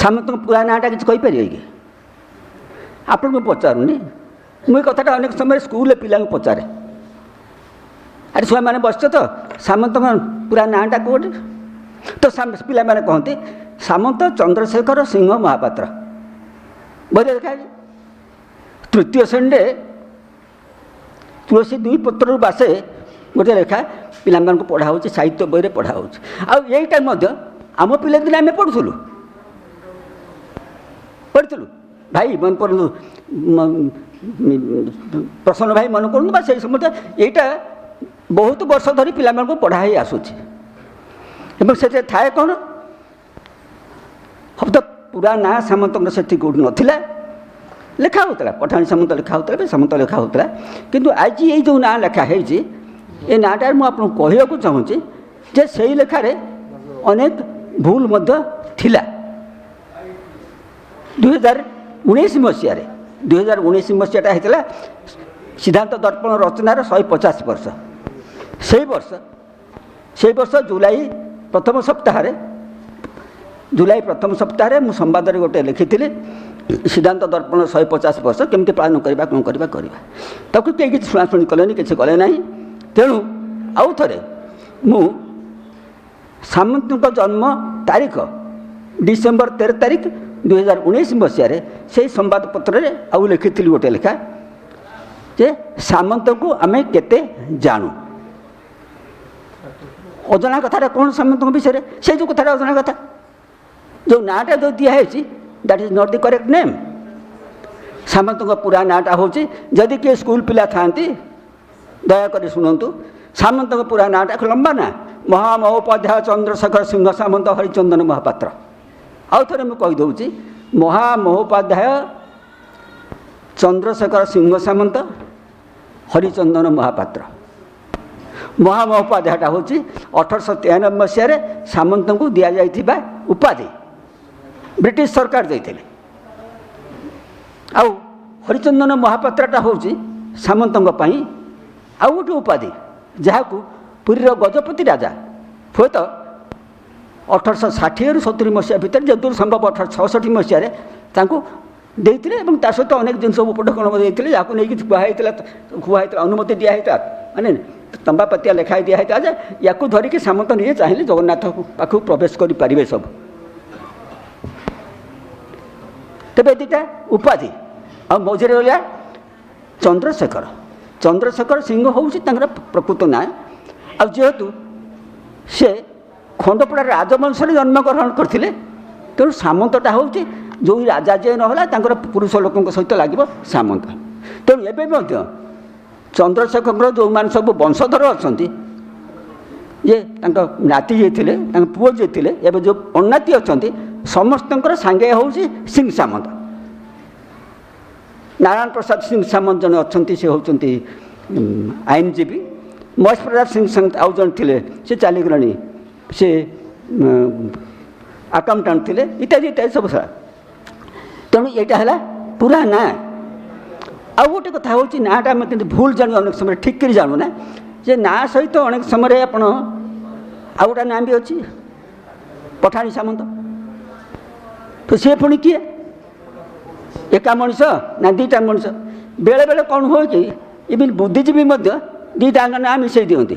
ସାମନ୍ତଙ୍କ ପୁରା ନାଁଟା କିଛି କହିପାରିବେ କି? ଆପଣଙ୍କୁ ପଚାରୁନି, ମୁଁ ଏ କଥାଟା ଅନେକ ସମୟରେ ସ୍କୁଲରେ ପିଲାଙ୍କୁ ପଚାରେ, ଆରେ ଛୁଆମାନେ ବସିଛ ତ, ସାମନ୍ତଙ୍କ ପୁରା ନାଁଟା କେଉଁଠି? ତ ପିଲାମାନେ କହନ୍ତି ସାମନ୍ତ ଚନ୍ଦ୍ରଶେଖର ସିଂହ ମହାପାତ୍ର। ବହିରେ ଲେଖାହେଇଛି। ତୃତୀୟ ଶ୍ରେଣୀରେ ତୁଳସୀ 2 ପତ୍ରରୁ ବାସେ ଗୋଟିଏ ଲେଖା ପିଲାମାନଙ୍କୁ ପଢ଼ା ହେଉଛି, ସାହିତ୍ୟ ବହିରେ ପଢ଼ା ହେଉଛି। ଆଉ ଏଇଟା ମଧ୍ୟ ଆମ ପିଲାଦିନେ ଆମେ ପଢ଼ୁଥିଲୁ। ଭାଇ ମନେ ପଡ଼ନ୍ତୁ, ପ୍ରସନ୍ନ ଭାଇ ମନେ କରନ୍ତୁ, ବା ସେଇ ସମୟରେ ଏଇଟା ବହୁତ ବର୍ଷ ଧରି ପିଲାମାନଙ୍କୁ ପଢ଼ା ହେଇ ଆସୁଛି। ଏବଂ ସେଥିରେ ଥାଏ କ'ଣ, ହବ ପୁରା ନାଁ ସାମନ୍ତଙ୍କର ସେଠି କେଉଁଠି ନଥିଲା, ଲେଖା ହେଉଥିଲା ପଠାଣି ସାମନ୍ତ ଲେଖା ହେଉଥିଲା, ସାମନ୍ତ ଲେଖା ହେଉଥିଲା। କିନ୍ତୁ ଆଜି ଏଇ ଯେଉଁ ନାଁ ଲେଖା ହେଇଛି, ଏ ନାଁଟା ମୁଁ ଆପଣଙ୍କୁ କହିବାକୁ ଚାହୁଁଛି ଯେ ସେଇ ଲେଖାରେ ଅନେକ ଭୁଲ ମଧ୍ୟ ଥିଲା। 2019 ମସିହାରେ 2019 ମସିହାଟା ହେଇଥିଲା ସିଦ୍ଧାନ୍ତ ଦର୍ପଣ ରଚନାର 150 ବର୍ଷ। ସେଇ ବର୍ଷ ଜୁଲାଇ ପ୍ରଥମ ସପ୍ତାହରେ ମୁଁ ସମ୍ବାଦରେ ଗୋଟେ ଲେଖିଥିଲି, ସିଦ୍ଧାନ୍ତ ଦର୍ପଣ 150 ବର୍ଷ କେମିତି ପାଳନ କରିବା, କ'ଣ କରିବା। ତାକୁ କେହି କିଛି ଶୁଣାଶୁଣି କଲେନି, କିଛି କଲେ ନାହିଁ। ତେଣୁ ଆଉ ଥରେ ମୁଁ ସାମନ୍ତଙ୍କ ଜନ୍ମ ତାରିଖ ଡିସେମ୍ବର 13 ତାରିଖ 2019 ମସିହାରେ ସେଇ ସମ୍ବାଦପତ୍ରରେ ଆଉ ଲେଖିଥିଲି ଗୋଟେ ଲେଖା ଯେ ସାମନ୍ତଙ୍କୁ ଆମେ କେତେ ଜାଣୁ। ଅଜଣା କଥାଟା କ'ଣ ସାମନ୍ତଙ୍କ ବିଷୟରେ? ସେଇ ଯେଉଁ କଥାଟା ଅଜଣା କଥା, ଯେଉଁ ନାଁଟା ଯେଉଁ ଦିଆହେଇଛି that is not the correct name. ସାମନ୍ତଙ୍କ ପୁରା ନାଁଟା ହେଉଛି, ଯଦି କିଏ ସ୍କୁଲ ପିଲା ଥାଆନ୍ତି ଦୟାକରି ଶୁଣନ୍ତୁ, ସାମନ୍ତଙ୍କ ପୁରା ନାଁଟା ଲମ୍ବା ନା, ମହାମହୋପାଧ୍ୟାୟ ଚନ୍ଦ୍ରଶେଖର ସିଂହ ସାମନ୍ତ ହରିଚନ୍ଦନ ମହାପାତ୍ର। ଆଉ ଥରେ ମୁଁ କହିଦେଉଛି, ମହାମହୋପାଧ୍ୟାୟ ଚନ୍ଦ୍ରଶେଖର ସିଂହ ସାମନ୍ତ ହରିଚନ୍ଦନ ମହାପାତ୍ର। ମହାମହୋପାଧ୍ୟାୟଟା ହେଉଛି 1893 ମସିହାରେ ସାମନ୍ତଙ୍କୁ ଦିଆଯାଇଥିବା ଉପାଧି, ବ୍ରିଟିଶ ସରକାର ଦେଇଥିଲେ। ଆଉ ହରିଚନ୍ଦନ ମହାପାତ୍ରଟା ହେଉଛି ସାମନ୍ତଙ୍କ ପାଇଁ ଆଉ ଗୋଟେ ଉପାଧି, ଯାହାକୁ ପୁରୀର ଗଜପତି ରାଜା ହୁଏତ 1860ରୁ 70 ମସିହା ଭିତରେ, ଯଦ୍ଦୂର ସମ୍ଭବ 1866 ମସିହାରେ ତାଙ୍କୁ ଦେଇଥିଲେ। ଏବଂ ତା ସହିତ ଅନେକ ଜିନିଷ ଉପଢକନ ଦେଇଥିଲେ, ଯାହାକୁ ନେଇକି କୁହାହେଇଥିଲା, ଅନୁମତି ଦିଆହେଇଥିଲା, ମାନେ ତମ୍ବାପତିଆ ଲେଖା ଦିଆହେଇଥିଲା ଯେ ୟାକୁ ଧରିକି ସାମନ୍ତ ନିଜେ ଚାହିଁଲେ ଜଗନ୍ନାଥ ପାଖକୁ ପ୍ରବେଶ କରିପାରିବେ ସବୁ। ତେବେ ଦୁଇଟା ଉପାଧି, ଆଉ ମଝିରେ ରହିଲା ଚନ୍ଦ୍ରଶେଖର ସିଂହ ହେଉଛି ତାଙ୍କର ପ୍ରକୃତ ନାଁ। ଆଉ ଯେହେତୁ ସେ ଖଣ୍ଡପଡ଼ା ରାଜବଂଶରେ ଜନ୍ମଗ୍ରହଣ କରିଥିଲେ, ତେଣୁ ସାମନ୍ତଟା ହେଉଛି ଯେଉଁ ରାଜା ଯିଏ ନହେଲା ତାଙ୍କର ପୁରୁଷ ଲୋକଙ୍କ ସହିତ ଲାଗିବ ସାମନ୍ତ। ତେଣୁ ଏବେ ମଧ୍ୟ ଚନ୍ଦ୍ରଶେଖରଙ୍କର ଯେଉଁମାନେ ସବୁ ବଂଶଧର ଅଛନ୍ତି, ଯେ ତାଙ୍କ ନାତି ଯିଏ ଥିଲେ, ତାଙ୍କ ପୁଅ ଯିଏ ଥିଲେ, ଏବେ ଯେଉଁ ଅନାତି ଅଛନ୍ତି, ସମସ୍ତଙ୍କର ସାଙ୍ଗେ ହେଉଛି ସିଂ ସାମନ୍ତ। ନାରାୟଣ ପ୍ରସାଦ ସିଂ ସାମନ୍ତ ଜଣେ ଅଛନ୍ତି, ସେ ହେଉଛନ୍ତି ଆଇନଜୀବୀ। ମହେଶ ପ୍ରସାଦ ସିଂ ସାମନ୍ତ ଆଉ ଜଣେ ଥିଲେ, ସେ ଚାଲିଗଲେଣି, ସେ ଆକାଉଣ୍ଟାଣ୍ଟ ଥିଲେ, ଇତ୍ୟାଦି ସବୁ ସାରା। ତେଣୁ ଏଇଟା ହେଲା ପୁରା ନାଁ। ଆଉ ଗୋଟେ କଥା ହେଉଛି, ନାଁଟା ଆମେ କିନ୍ତୁ ଭୁଲ ଜାଣୁ, ଅନେକ ସମୟରେ ଠିକ୍ କରି ଜାଣୁନା, ଯେ ନାଁ ସହିତ ଅନେକ ସମୟରେ ଆପଣ ଆଉ ଗୋଟେ ନାଁ ବି ଅଛି, ପଠାଣି ସାମନ୍ତ। ତ ସିଏ ପୁଣି କିଏ? ଏକା ମଣିଷ ନା ଦୁଇଟା ମଣିଷ? ବେଳେବେଳେ କ'ଣ ହୁଏ କି, ଇଭିନ୍ ବୁଦ୍ଧିଜୀବୀ ମଧ୍ୟ ଦୁଇଟାଙ୍କ ନାଁ ମିଶାଇ ଦିଅନ୍ତି,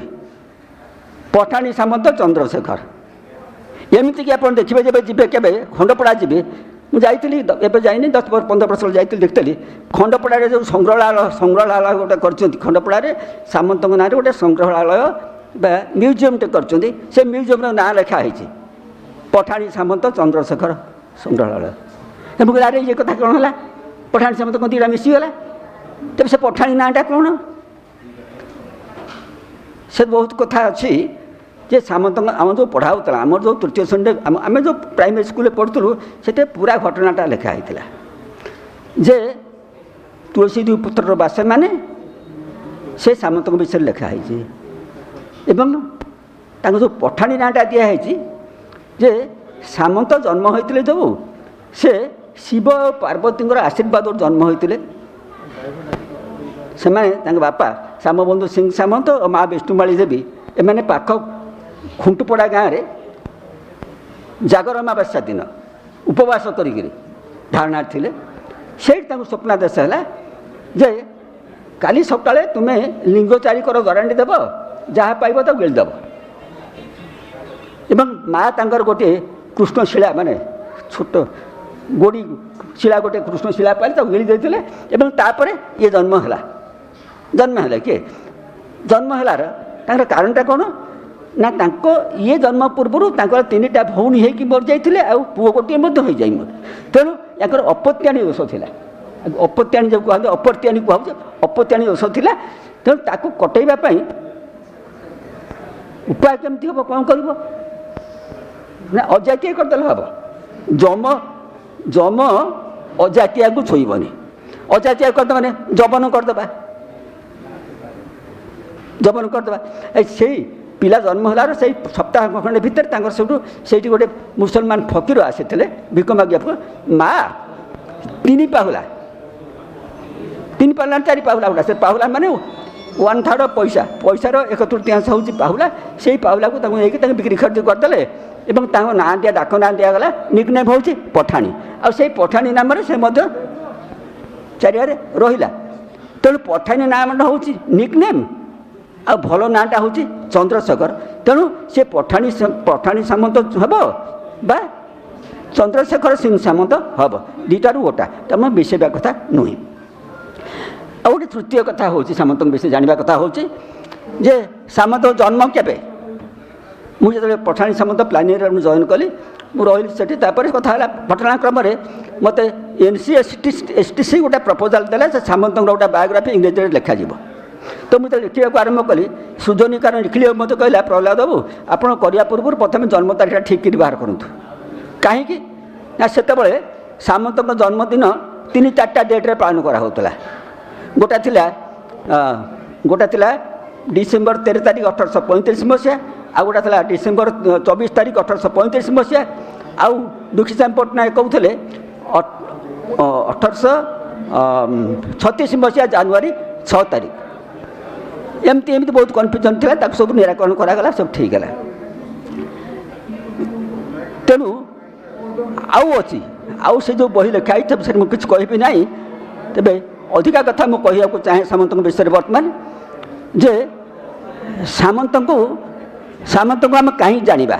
ପଠାଣି ସାମନ୍ତ ଚନ୍ଦ୍ରଶେଖର। ଏମିତିକି ଆପଣ ଦେଖିବେ, ଯେବେ ଯିବେ କେବେ ଖଣ୍ଡପଡ଼ା ଯିବେ, ମୁଁ ଯାଇଥିଲି, ଏବେ ଯାଇନି, 10-15 ବର୍ଷ ଯାଇଥିଲି, ଦେଖିଥିଲି ଖଣ୍ଡପଡ଼ାରେ ଯେଉଁ ସଂଗ୍ରହାଳୟ ଗୋଟେ କରିଛନ୍ତି, ଖଣ୍ଡପଡ଼ାରେ ସାମନ୍ତଙ୍କ ନାଁରେ ଗୋଟେ ସଂଗ୍ରହାଳୟ ବା ମ୍ୟୁଜିୟମ୍ଟେ କରିଛନ୍ତି। ସେ ମ୍ୟୁଜିୟମ୍ର ନାଁ ଲେଖା ହେଇଛି ପଠାଣି ସାମନ୍ତ ଚନ୍ଦ୍ରଶେଖର ସଂଗ୍ରହାଳୟ। ମୁଁ କହିଲି ଆରେ ଇଏ କଥା କ'ଣ ହେଲା ପଠାଣି ସାମନ୍ତ କ'ଣ ଦୁଇଟା ମିଶିଗଲା ତେବେ ସେ ପଠାଣି ନାଁଟା କ'ଣ ସେ ବହୁତ କଥା ଅଛି ଯେ ସାମନ୍ତଙ୍କ ଆମର ଯେଉଁ ପଢ଼ା ହେଉଥିଲା ଆମର ଯେଉଁ ତୃତୀୟ ଶ୍ରେଣୀରେ ଆମେ ଯେଉଁ ପ୍ରାଇମେରୀ ସ୍କୁଲରେ ପଢ଼ୁଥିଲୁ ସେଥିରେ ପୁରା ଘଟଣାଟା ଲେଖା ହେଇଥିଲା ଯେ ତୁଳସୀଦେବୀ ପୁତ୍ରର ବାସମାନେ ସେ ସାମନ୍ତଙ୍କ ବିଷୟରେ ଲେଖା ହେଇଛି ଏବଂ ତାଙ୍କ ଯେଉଁ ପଠାଣି ନାଁଟା ଦିଆହେଇଛି ଯେ ସାମନ୍ତ ଜନ୍ମ ହୋଇଥିଲେ ଯେଉଁ ସେ ଶିବ ଓ ପାର୍ବତୀଙ୍କର ଆଶୀର୍ବାଦରୁ ଜନ୍ମ ହୋଇଥିଲେ ସେମାନେ ତାଙ୍କ ବାପା ଶ୍ୟାମବନ୍ଧୁ ସିଂ ସାମନ୍ତ ଓ ମା ବିଷ୍ଣୁମାଳୀ ଦେବୀ ଏମାନେ ପାଖ ଖୁଣ୍ଟୁପଡ଼ା ଗାଁରେ ଜାଗର ଅମାବାସ୍ୟା ଦିନ ଉପବାସ କରିକିରି ଧାରଣାରେ ଥିଲେ ସେଇଠି ତାଙ୍କୁ ସ୍ୱପ୍ନାଦେଶ ହେଲା ଯେ କାଲି ସକାଳେ ତୁମେ ଲିଙ୍ଗ ଚାରିକର ଦରାଣ୍ଡି ଦେବ ଯାହା ପାଇବ ତାକୁ ଗିଳିଦେବ ଏବଂ ମା ତାଙ୍କର ଗୋଟିଏ କୃଷ୍ଣଶିଳା ମାନେ ଛୋଟ ଗୋଡ଼ି ଶିଳା ଗୋଟିଏ କୃଷ୍ଣଶିଳା ପାଇଲେ ତାକୁ ଗିଳି ଦେଇଥିଲେ ଏବଂ ତାପରେ ଇଏ ଜନ୍ମ ହେଲା କିଏ ଜନ୍ମ ହେଲାର ତାଙ୍କର କାରଣଟା କ'ଣ ନା ତାଙ୍କ ଇଏ ଜନ୍ମ ପୂର୍ବରୁ ତାଙ୍କର 3ଟା ଭଉଣୀ ହେଇକି ମରିଯାଇଥିଲେ ଆଉ ପୁଅ ଗୋଟିଏ ମଧ୍ୟ ହୋଇଯାଇ ତେଣୁ ୟାଙ୍କର ଅପତ୍ୟାଣୀ ଦୋଷ ଥିଲା ଅପତ୍ୟାଣୀ ଯେଉଁ କୁହନ୍ତି ଅପତ୍ୟାଣୀ କୁହାଯାଉଛି ଅପତ୍ୟାଣୀ ଦୋଷ ଥିଲା ତେଣୁ ତାକୁ କଟେଇବା ପାଇଁ ଉପାୟ କେମିତି ହେବ କ'ଣ କରିବ ନା ଅଜାତିଆ କରିଦେଲେ ହେବ ଯମ ଅଜାତିଆକୁ ଛୁଇଁବନି ଅଜାତିଆ କରିଦେବାନି ଜବନ କରିଦେବା ସେଇ ପିଲା ଜନ୍ମ ହେଲାର ସେଇ ସପ୍ତାହ ଖଣ୍ଡେ ଭିତରେ ତାଙ୍କର ସେଇଠି ଗୋଟେ ମୁସଲମାନ ଫକୀର ଆସିଥିଲେ ଭିକ ମାଗିବାକୁ ମା 3 ପାହୁଲା 4 ପାହୁଲା ଗୁଡ଼ା ସେ ପାହୁଲା ମାନେ 1/3 ପଇସାର 1/3 ହେଉଛି ପାହୁଲା ସେଇ ପାହୁଲାକୁ ତାଙ୍କୁ ନେଇକି ତାଙ୍କୁ ବିକ୍ରି ଖର୍ଚ୍ଚ କରିଦେଲେ ଏବଂ ତାଙ୍କ ନାଁ ଡାକ ନାଁ ଦିଆଗଲା ନିକ୍ନେମ୍ ହେଉଛି ପଠାଣି ଆଉ ସେଇ ପଠାଣି ନାମରେ ସେ ମଧ୍ୟ ଚାରିଆଡ଼େ ରହିଲା ତେଣୁ ପଠାଣି ନାମଟା ହେଉଛି ନିକ୍ନେମ୍ ଆଉ ଭଲ ନାଁଟା ହେଉଛି ଚନ୍ଦ୍ରଶେଖର ତେଣୁ ସେ ପଠାଣି ସାମନ୍ତ ହେବ ବା ଚନ୍ଦ୍ରଶେଖର ସିଂ ସାମନ୍ତ ହେବ ଦୁଇଟାରୁ ଗୋଟା ତୁମେ ମିଶାଇବା କଥା ନୁହେଁ ଆଉ ଗୋଟେ ତୃତୀୟ କଥା ହେଉଛି ସାମନ୍ତଙ୍କ ବିଷୟରେ ଜାଣିବା କଥା ହେଉଛି ଯେ ସାମନ୍ତ ଜନ୍ମ କେବେ ମୁଁ ଯେତେବେଳେ ପଠାଣି ସାମନ୍ତ ପ୍ଲାନିଂରେ ମୁଁ ଜଏନ୍ କଲି ମୁଁ ରହିଲି ସେଠି ତାପରେ କଥା ହେଲା ଘଟଣାକ୍ରମରେ ମୋତେ NCSTC ଗୋଟେ ପ୍ରପୋଜାଲ୍ ଦେଲା ସେ ସାମନ୍ତଙ୍କର ଗୋଟେ ବାୟୋଗ୍ରାଫି ଇଂରେଜୀରେ ଲେଖାଯିବ ତ ମୁଁ ଯେତେବେଳେ ଲେଖିବାକୁ ଆରମ୍ଭ କଲି ସୁଜନୀକରଣ ଲେଖିବାକୁ ମୋତେ କହିଲା ପ୍ରହ୍ଲାଦ ବାବୁ ଆପଣ କରିବା ପୂର୍ବରୁ ପ୍ରଥମେ ଜନ୍ମ ତାରିଖଟା ଠିକ୍ କରି ବାହାର କରନ୍ତୁ କାହିଁକି ନା ସେତେବେଳେ ସାମନ୍ତଙ୍କ ଜନ୍ମଦିନ 3-4ଟା ଡେଟ୍ରେ ପାଳନ କରାହେଉଥିଲା ଗୋଟା ଥିଲା ଡିସେମ୍ବର 13 ତାରିଖ 1835 ମସିହା ଆଉ ଗୋଟା ଥିଲା ଡିସେମ୍ବର 24 ତାରିଖ 1835 ମସିହା ଆଉ ଦୁଃଖୀଚାନ୍ଦ ପଟ୍ଟନାୟକ କହୁଥିଲେ 1836 ମସିହା ଜାନୁଆରୀ 6 ତାରିଖ ଏମିତି ବହୁତ କନଫ୍ୟୁଜନ୍ ଥିଲା ତାକୁ ସବୁ ନିରାକରଣ କରାଗଲା ସବୁ ଠିକ୍ ହେଲା ତେଣୁ ଆଉ ଅଛି ଆଉ ସେ ଯେଉଁ ବହି ଲେଖା ହେଇଛି ସେଠି ମୁଁ କିଛି କହିବି ନାହିଁ ତେବେ ଅଧିକା କଥା ମୁଁ କହିବାକୁ ଚାହେଁ ସାମନ୍ତଙ୍କ ବିଷୟରେ ବର୍ତ୍ତମାନ ଯେ ସାମନ୍ତଙ୍କୁ ଆମେ କାହିଁକି ଜାଣିବା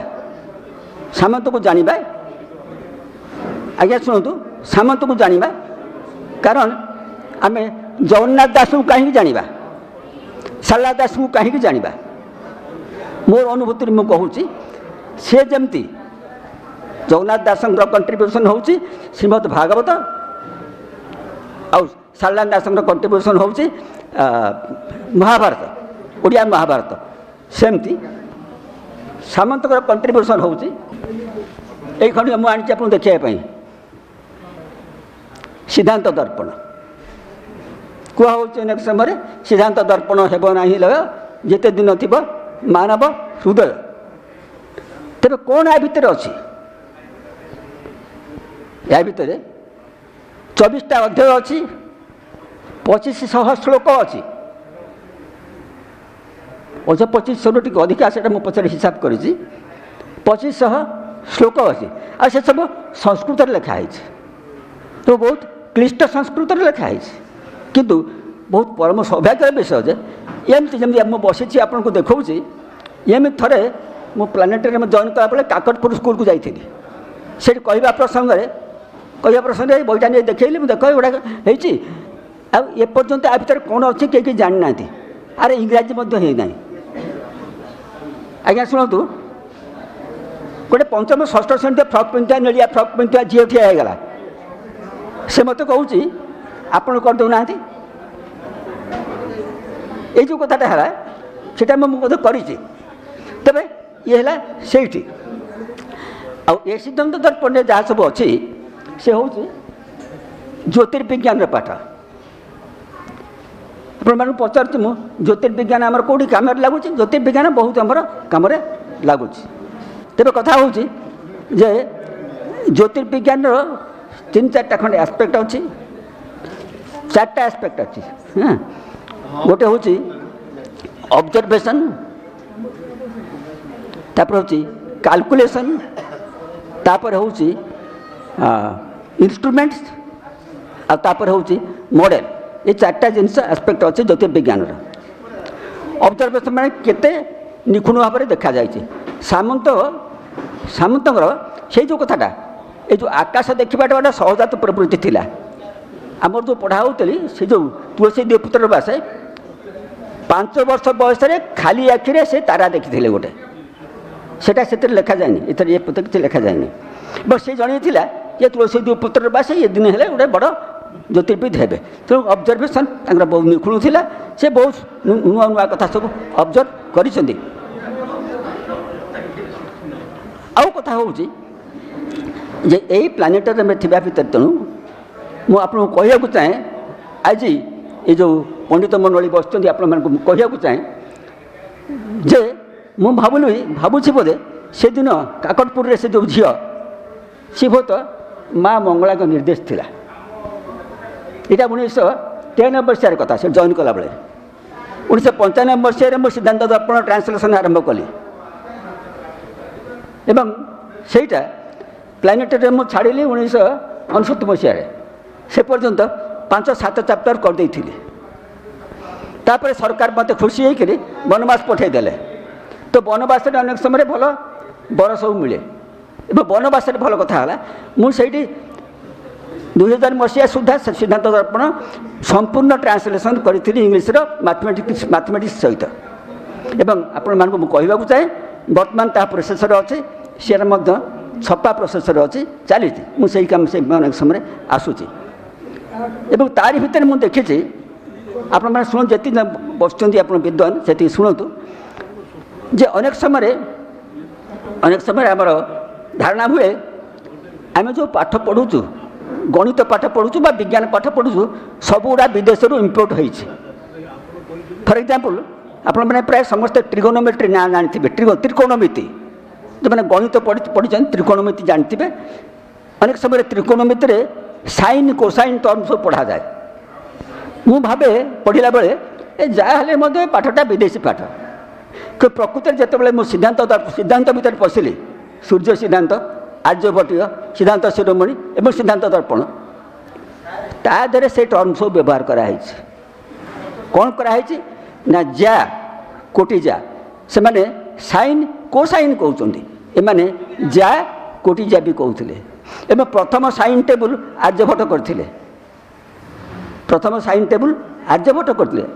ଆଜ୍ଞା ଶୁଣନ୍ତୁ ସାମନ୍ତଙ୍କୁ ଜାଣିବା କାରଣ ଆମେ ଜଗନ୍ନାଥ ଦାସଙ୍କୁ କାହିଁକି ଜାଣିବା ଶାରଳା ଦାସଙ୍କୁ କାହିଁକି ଜାଣିବା ମୋର ଅନୁଭୂତିରେ ମୁଁ କହୁଛି ସେ ଯେମିତି ଜଗନ୍ନାଥ ଦାସଙ୍କର କଣ୍ଟ୍ରିବ୍ୟୁସନ୍ ହେଉଛି ଶ୍ରୀମଦ୍ ଭାଗବତ ଆଉ ଶାରଳା ଦାସଙ୍କର କଣ୍ଟ୍ରିବ୍ୟୁସନ୍ ହେଉଛି ମହାଭାରତ ଓଡ଼ିଆ ମହାଭାରତ ସେମିତି ସାମନ୍ତଙ୍କର କଣ୍ଟ୍ରିବ୍ୟୁସନ୍ ହେଉଛି ଏଇ ଖଣ୍ଡ ମୁଁ ଆଣିଛି ଆପଣଙ୍କୁ ଦେଖିବା ପାଇଁ ସିଦ୍ଧାନ୍ତ ଦର୍ପଣ କୁହା ହେଉଛି ଅନେକ ସମୟରେ ସିଦ୍ଧାନ୍ତ ଦର୍ପଣ ହେବ ନାହିଁ ଲୟ ଯେତେ ଦିନ ଥିବ ମାନବ ହୃଦୟ ତେବେ କ'ଣ ୟା ଭିତରେ ଅଛି ୟା ଭିତରେ 24ଟା ଅଧ୍ୟାୟ ଅଛି 2500 ଶ୍ଲୋକ ଅଛି 2500 ଟିକେ ଅଧିକା ସେଇଟା ମୁଁ ପଛରେ ହିସାବ କରିଛି 2500 ଶ୍ଲୋକ ଅଛି ଆଉ ସେସବୁ ସଂସ୍କୃତରେ ଲେଖା ହେଇଛି ତ ବହୁତ କ୍ଲିଷ୍ଟ ସଂସ୍କୃତରେ ଲେଖା ହେଇଛି କିନ୍ତୁ ବହୁତ ପରମ ସୌଭାଗ୍ୟର ବିଷୟ ଯେ ଏମିତି ଯେମିତି ମୁଁ ବସିଛି ଆପଣଙ୍କୁ ଦେଖାଉଛି ଏମିତି ଥରେ ମୁଁ ପ୍ଲାନେଟୋରିୟମ୍ ଜଏନ୍ କଲାବେଳେ କାକଟପୁର ସ୍କୁଲକୁ ଯାଇଥିଲି ସେଠି କହିବା ପ୍ରସଙ୍ଗରେ ଏଇ ବହିଟା ନେଇ ଦେଖେଇଲି ମୁଁ ଦେଖ ଏଗୁଡ଼ାକ ହେଇଛି ଆଉ ଏପର୍ଯ୍ୟନ୍ତ ଆ ଭିତରେ କ'ଣ ଅଛି କେହି ଜାଣିନାହାନ୍ତି ଆରେ ଇଂରାଜୀ ମଧ୍ୟ ହେଇନାହିଁ ଆଜ୍ଞା ଶୁଣନ୍ତୁ ଗୋଟେ 5ମ 6ଠ ଶ୍ରେଣୀରେ ଫ୍ରକ୍ ପିନ୍ଧୁଥିବା ନେଳିଆ ଫ୍ରକ୍ ପିନ୍ଧୁଥିବା ଝିଅ ଠିଆ ହେଇଗଲା से मत कहूँ ଆପଣ କରିଦେଉନାହାନ୍ତି ଏଇ ଯେଉଁ କଥାଟା ହେଲା ସେଇଟା ମୁଁ ମଧ୍ୟ କରିଛି। ତେବେ ଇଏ ହେଲା ସେଇଠି ଆଉ ଏ ସିଦ୍ଧାନ୍ତ ଦର୍ପଣରେ ଯାହା ସବୁ ଅଛି ସେ ହେଉଛି ଜ୍ୟୋତିର୍ବିଜ୍ଞାନର ପାଠ। ଆପଣମାନଙ୍କୁ ପଚାରୁଛି ମୁଁ ଜ୍ୟୋତିର୍ବିଜ୍ଞାନ ଆମର କେଉଁଠି କାମରେ ଲାଗୁଛି? ଜ୍ୟୋତିର୍ବିଜ୍ଞାନ ବହୁତ ଆମର କାମରେ ଲାଗୁଛି। ତେବେ କଥା ହେଉଛି ଯେ ଜ୍ୟୋତିର୍ବିଜ୍ଞାନର 3-4ଟା ଖଣ୍ଡେ ଆସ୍ପେକ୍ଟ ଅଛି, 4ଟା ଆସ୍ପେକ୍ଟ ଅଛି। ଗୋଟେ ହେଉଛି ଅବଜରଭେସନ୍, ତାପରେ ହେଉଛି କାଲକୁଲେସନ୍, ତାପରେ ହେଉଛି ଇନଷ୍ଟ୍ରୁମେଣ୍ଟସ୍ ଆଉ ତାପରେ ହେଉଛି ମଡ଼େଲ। ଏ 4ଟା ଜିନିଷ ଆସ୍ପେକ୍ଟ ଅଛି ଜ୍ୟୋତିର୍ବିଜ୍ଞାନର। ଅବଜରଭେସନ୍ ମାନେ କେତେ ନିଖୁଣ ଭାବରେ ଦେଖାଯାଇଛି। ସାମନ୍ତଙ୍କର ସେଇ ଯେଉଁ କଥାଟା ଏ ଯେଉଁ ଆକାଶ ଦେଖିବାଟା ଗୋଟେ ସହଜାତ ପ୍ରବୃତ୍ତି ଥିଲା। ଆମର ଯେଉଁ ପଢ଼ା ହେଉଥିଲି ସେ ଯେଉଁ ତୁଳସୀ ଦେବପୁତ୍ର ବାସେ 5 ବର୍ଷ ବୟସରେ ଖାଲି ଆଖିରେ ସେ ତାରା ଦେଖିଥିଲେ ଗୋଟେ, ସେଟା ସେଥିରେ ଲେଖାଯାଏନି, ଏଥିରେ ଏ ପୋତେ କିଛି ଲେଖାଯାଏନି। ବସ୍ ସେ ଜଣେଇଥିଲା ଯେ ତୁଳସୀ ଦେବପୁତ୍ର ବାସେ ଏ ଦିନ ହେଲେ ଗୋଟେ ବଡ଼ ଜ୍ୟୋତିର୍ବିଦ ହେବେ। ତେଣୁ ଅବଜରଭେସନ୍ ତାଙ୍କର ବହୁତ ନିଖୁଣ ଥିଲା। ସେ ବହୁତ ନୂଆ ନୂଆ କଥା ସବୁ ଅବଜର୍ଭ କରିଛନ୍ତି। ଆଉ କଥା ହେଉଛି ଯେ ଏଇ ପ୍ଲାନେଟୋରିୟମରେ ଥିବା ଭିତରେ, ତେଣୁ ମୁଁ ଆପଣଙ୍କୁ କହିବାକୁ ଚାହେଁ, ଆଜି ଏ ଯେଉଁ ପଣ୍ଡିତ ମଣ୍ଡଳୀ ବସିଛନ୍ତି ଆପଣମାନଙ୍କୁ ମୁଁ କହିବାକୁ ଚାହେଁ ଯେ ମୁଁ ଭାବୁଛି ବୋଧେ ସେଦିନ କାକଟପୁରରେ ସେ ଯେଉଁ ଝିଅ ସେ ବହୁତ ମା ମଙ୍ଗଳାଙ୍କ ନିର୍ଦ୍ଦେଶ ଥିଲା। ଏଇଟା 1993 ମସିହାର କଥା, ସେ ଜଏନ୍ କଲାବେଳେ। 1995 ମସିହାରେ ମୁଁ ସିଦ୍ଧାନ୍ତ ଦର୍ପଣ ଟ୍ରାନ୍ସଲେସନ୍ ଆରମ୍ଭ କଲି ଏବଂ ସେଇଟା ପ୍ଲାନେଟୋରିୟମ୍ ମୁଁ ଛାଡ଼ିଲି 1969 ମସିହାରେ। ସେ ପର୍ଯ୍ୟନ୍ତ 5-7 ଚାପ୍ଟର କରିଦେଇଥିଲି। ତାପରେ ସରକାର ମୋତେ ଖୁସି ହେଇକରି ବନବାସ ପଠାଇଦେଲେ। ତ ବନବାସରେ ଅନେକ ସମୟରେ ଭଲ ବର ସବୁ ମିଳେ। ଏବେ ବନବାସରେ ଭଲ କଥା ହେଲା, ମୁଁ ସେଇଠି 2000 ମସିହା ସୁଦ୍ଧା ସିଦ୍ଧାନ୍ତ ଦର୍ପଣ ସମ୍ପୂର୍ଣ୍ଣ ଟ୍ରାନ୍ସଲେସନ୍ କରିଥିଲି ଇଂଲିଶର ମ୍ୟାଥମେଟିକ୍ସ ସହିତ। ଏବଂ ଆପଣମାନଙ୍କୁ ମୁଁ କହିବାକୁ ଚାହେଁ ବର୍ତ୍ତମାନ ତାହା ପ୍ରୋସେସରେ ଅଛି, ସିଏ ମଧ୍ୟ ଛପା ପ୍ରୋସେସରେ ଅଛି, ଚାଲିଛି। ମୁଁ ସେଇ କାମ ସେ ଅନେକ ସମୟରେ ଆସୁଛି। ଏବଂ ତାରି ଭିତରେ ମୁଁ ଦେଖିଛି, ଆପଣମାନେ ଶୁଣନ୍ତୁ, ଯେତିକି ବସୁଛନ୍ତି ଆପଣ ବିଦ୍ୱାନ ସେତିକି ଶୁଣନ୍ତୁ, ଯେ ଅନେକ ସମୟରେ ଆମର ଧାରଣା ହୁଏ ଆମେ ଯେଉଁ ପାଠ ପଢ଼ୁଛୁ, ଗଣିତ ପାଠ ପଢ଼ୁଛୁ ବା ବିଜ୍ଞାନ ପାଠ ପଢ଼ୁଛୁ, ସବୁଗୁଡ଼ା ବିଦେଶରୁ ଇମ୍ପୋର୍ଟ ହୋଇଛି। ଫର୍ ଏକ୍ଜାମ୍ପଲ୍ ଆପଣମାନେ ପ୍ରାୟ ସମସ୍ତେ ଟ୍ରିଗୋନୋମେଟ୍ରି ନାଁ ଜାଣିଥିବେ, ତ୍ରିକୋଣମିତି। ଯେଉଁମାନେ ଗଣିତ ପଢ଼ିଛନ୍ତି ତ୍ରିକୋଣମିତି ଜାଣିଥିବେ। ଅନେକ ସମୟରେ ତ୍ରିକୋଣମିତିରେ ସାଇନ୍ କୋସାଇନ୍ ଟର୍ମ ସବୁ ପଢ଼ାଯାଏ। ମୁଁ ଭାବେ ପଢ଼ିଲା ବେଳେ ଯାହା ହେଲେ ମଧ୍ୟ ପାଠଟା ବିଦେଶୀ ପାଠ। କିନ୍ତୁ ପ୍ରକୃତରେ ଯେତେବେଳେ ମୁଁ ସିଦ୍ଧାନ୍ତ ଭିତରେ ପଶିଲି, ସୂର୍ଯ୍ୟ ସିଦ୍ଧାନ୍ତ, ଆର୍ଯ୍ୟଭଟ୍ଟୀୟ ସିଦ୍ଧାନ୍ତ ଶିରୋମଣି ଏବଂ ସିଦ୍ଧାନ୍ତ ଦର୍ପଣ, ତା ଦେହରେ ସେ ଟର୍ମ ସବୁ ବ୍ୟବହାର କରାହେଇଛି। କ'ଣ କରାହେଇଛି ନା ଯା କୋଟି ଯା, ସେମାନେ ସାଇନ୍ କୋସାଇନ୍ କହୁଛନ୍ତି, ଏମାନେ ଯା କୋଟି ଯା ବି କହୁଥିଲେ। ଏବଂ ପ୍ରଥମ ସାଇନ୍ ଟେବୁଲ୍ ଆର୍ଯ୍ୟଭଟ୍ଟ କରିଥିଲେ।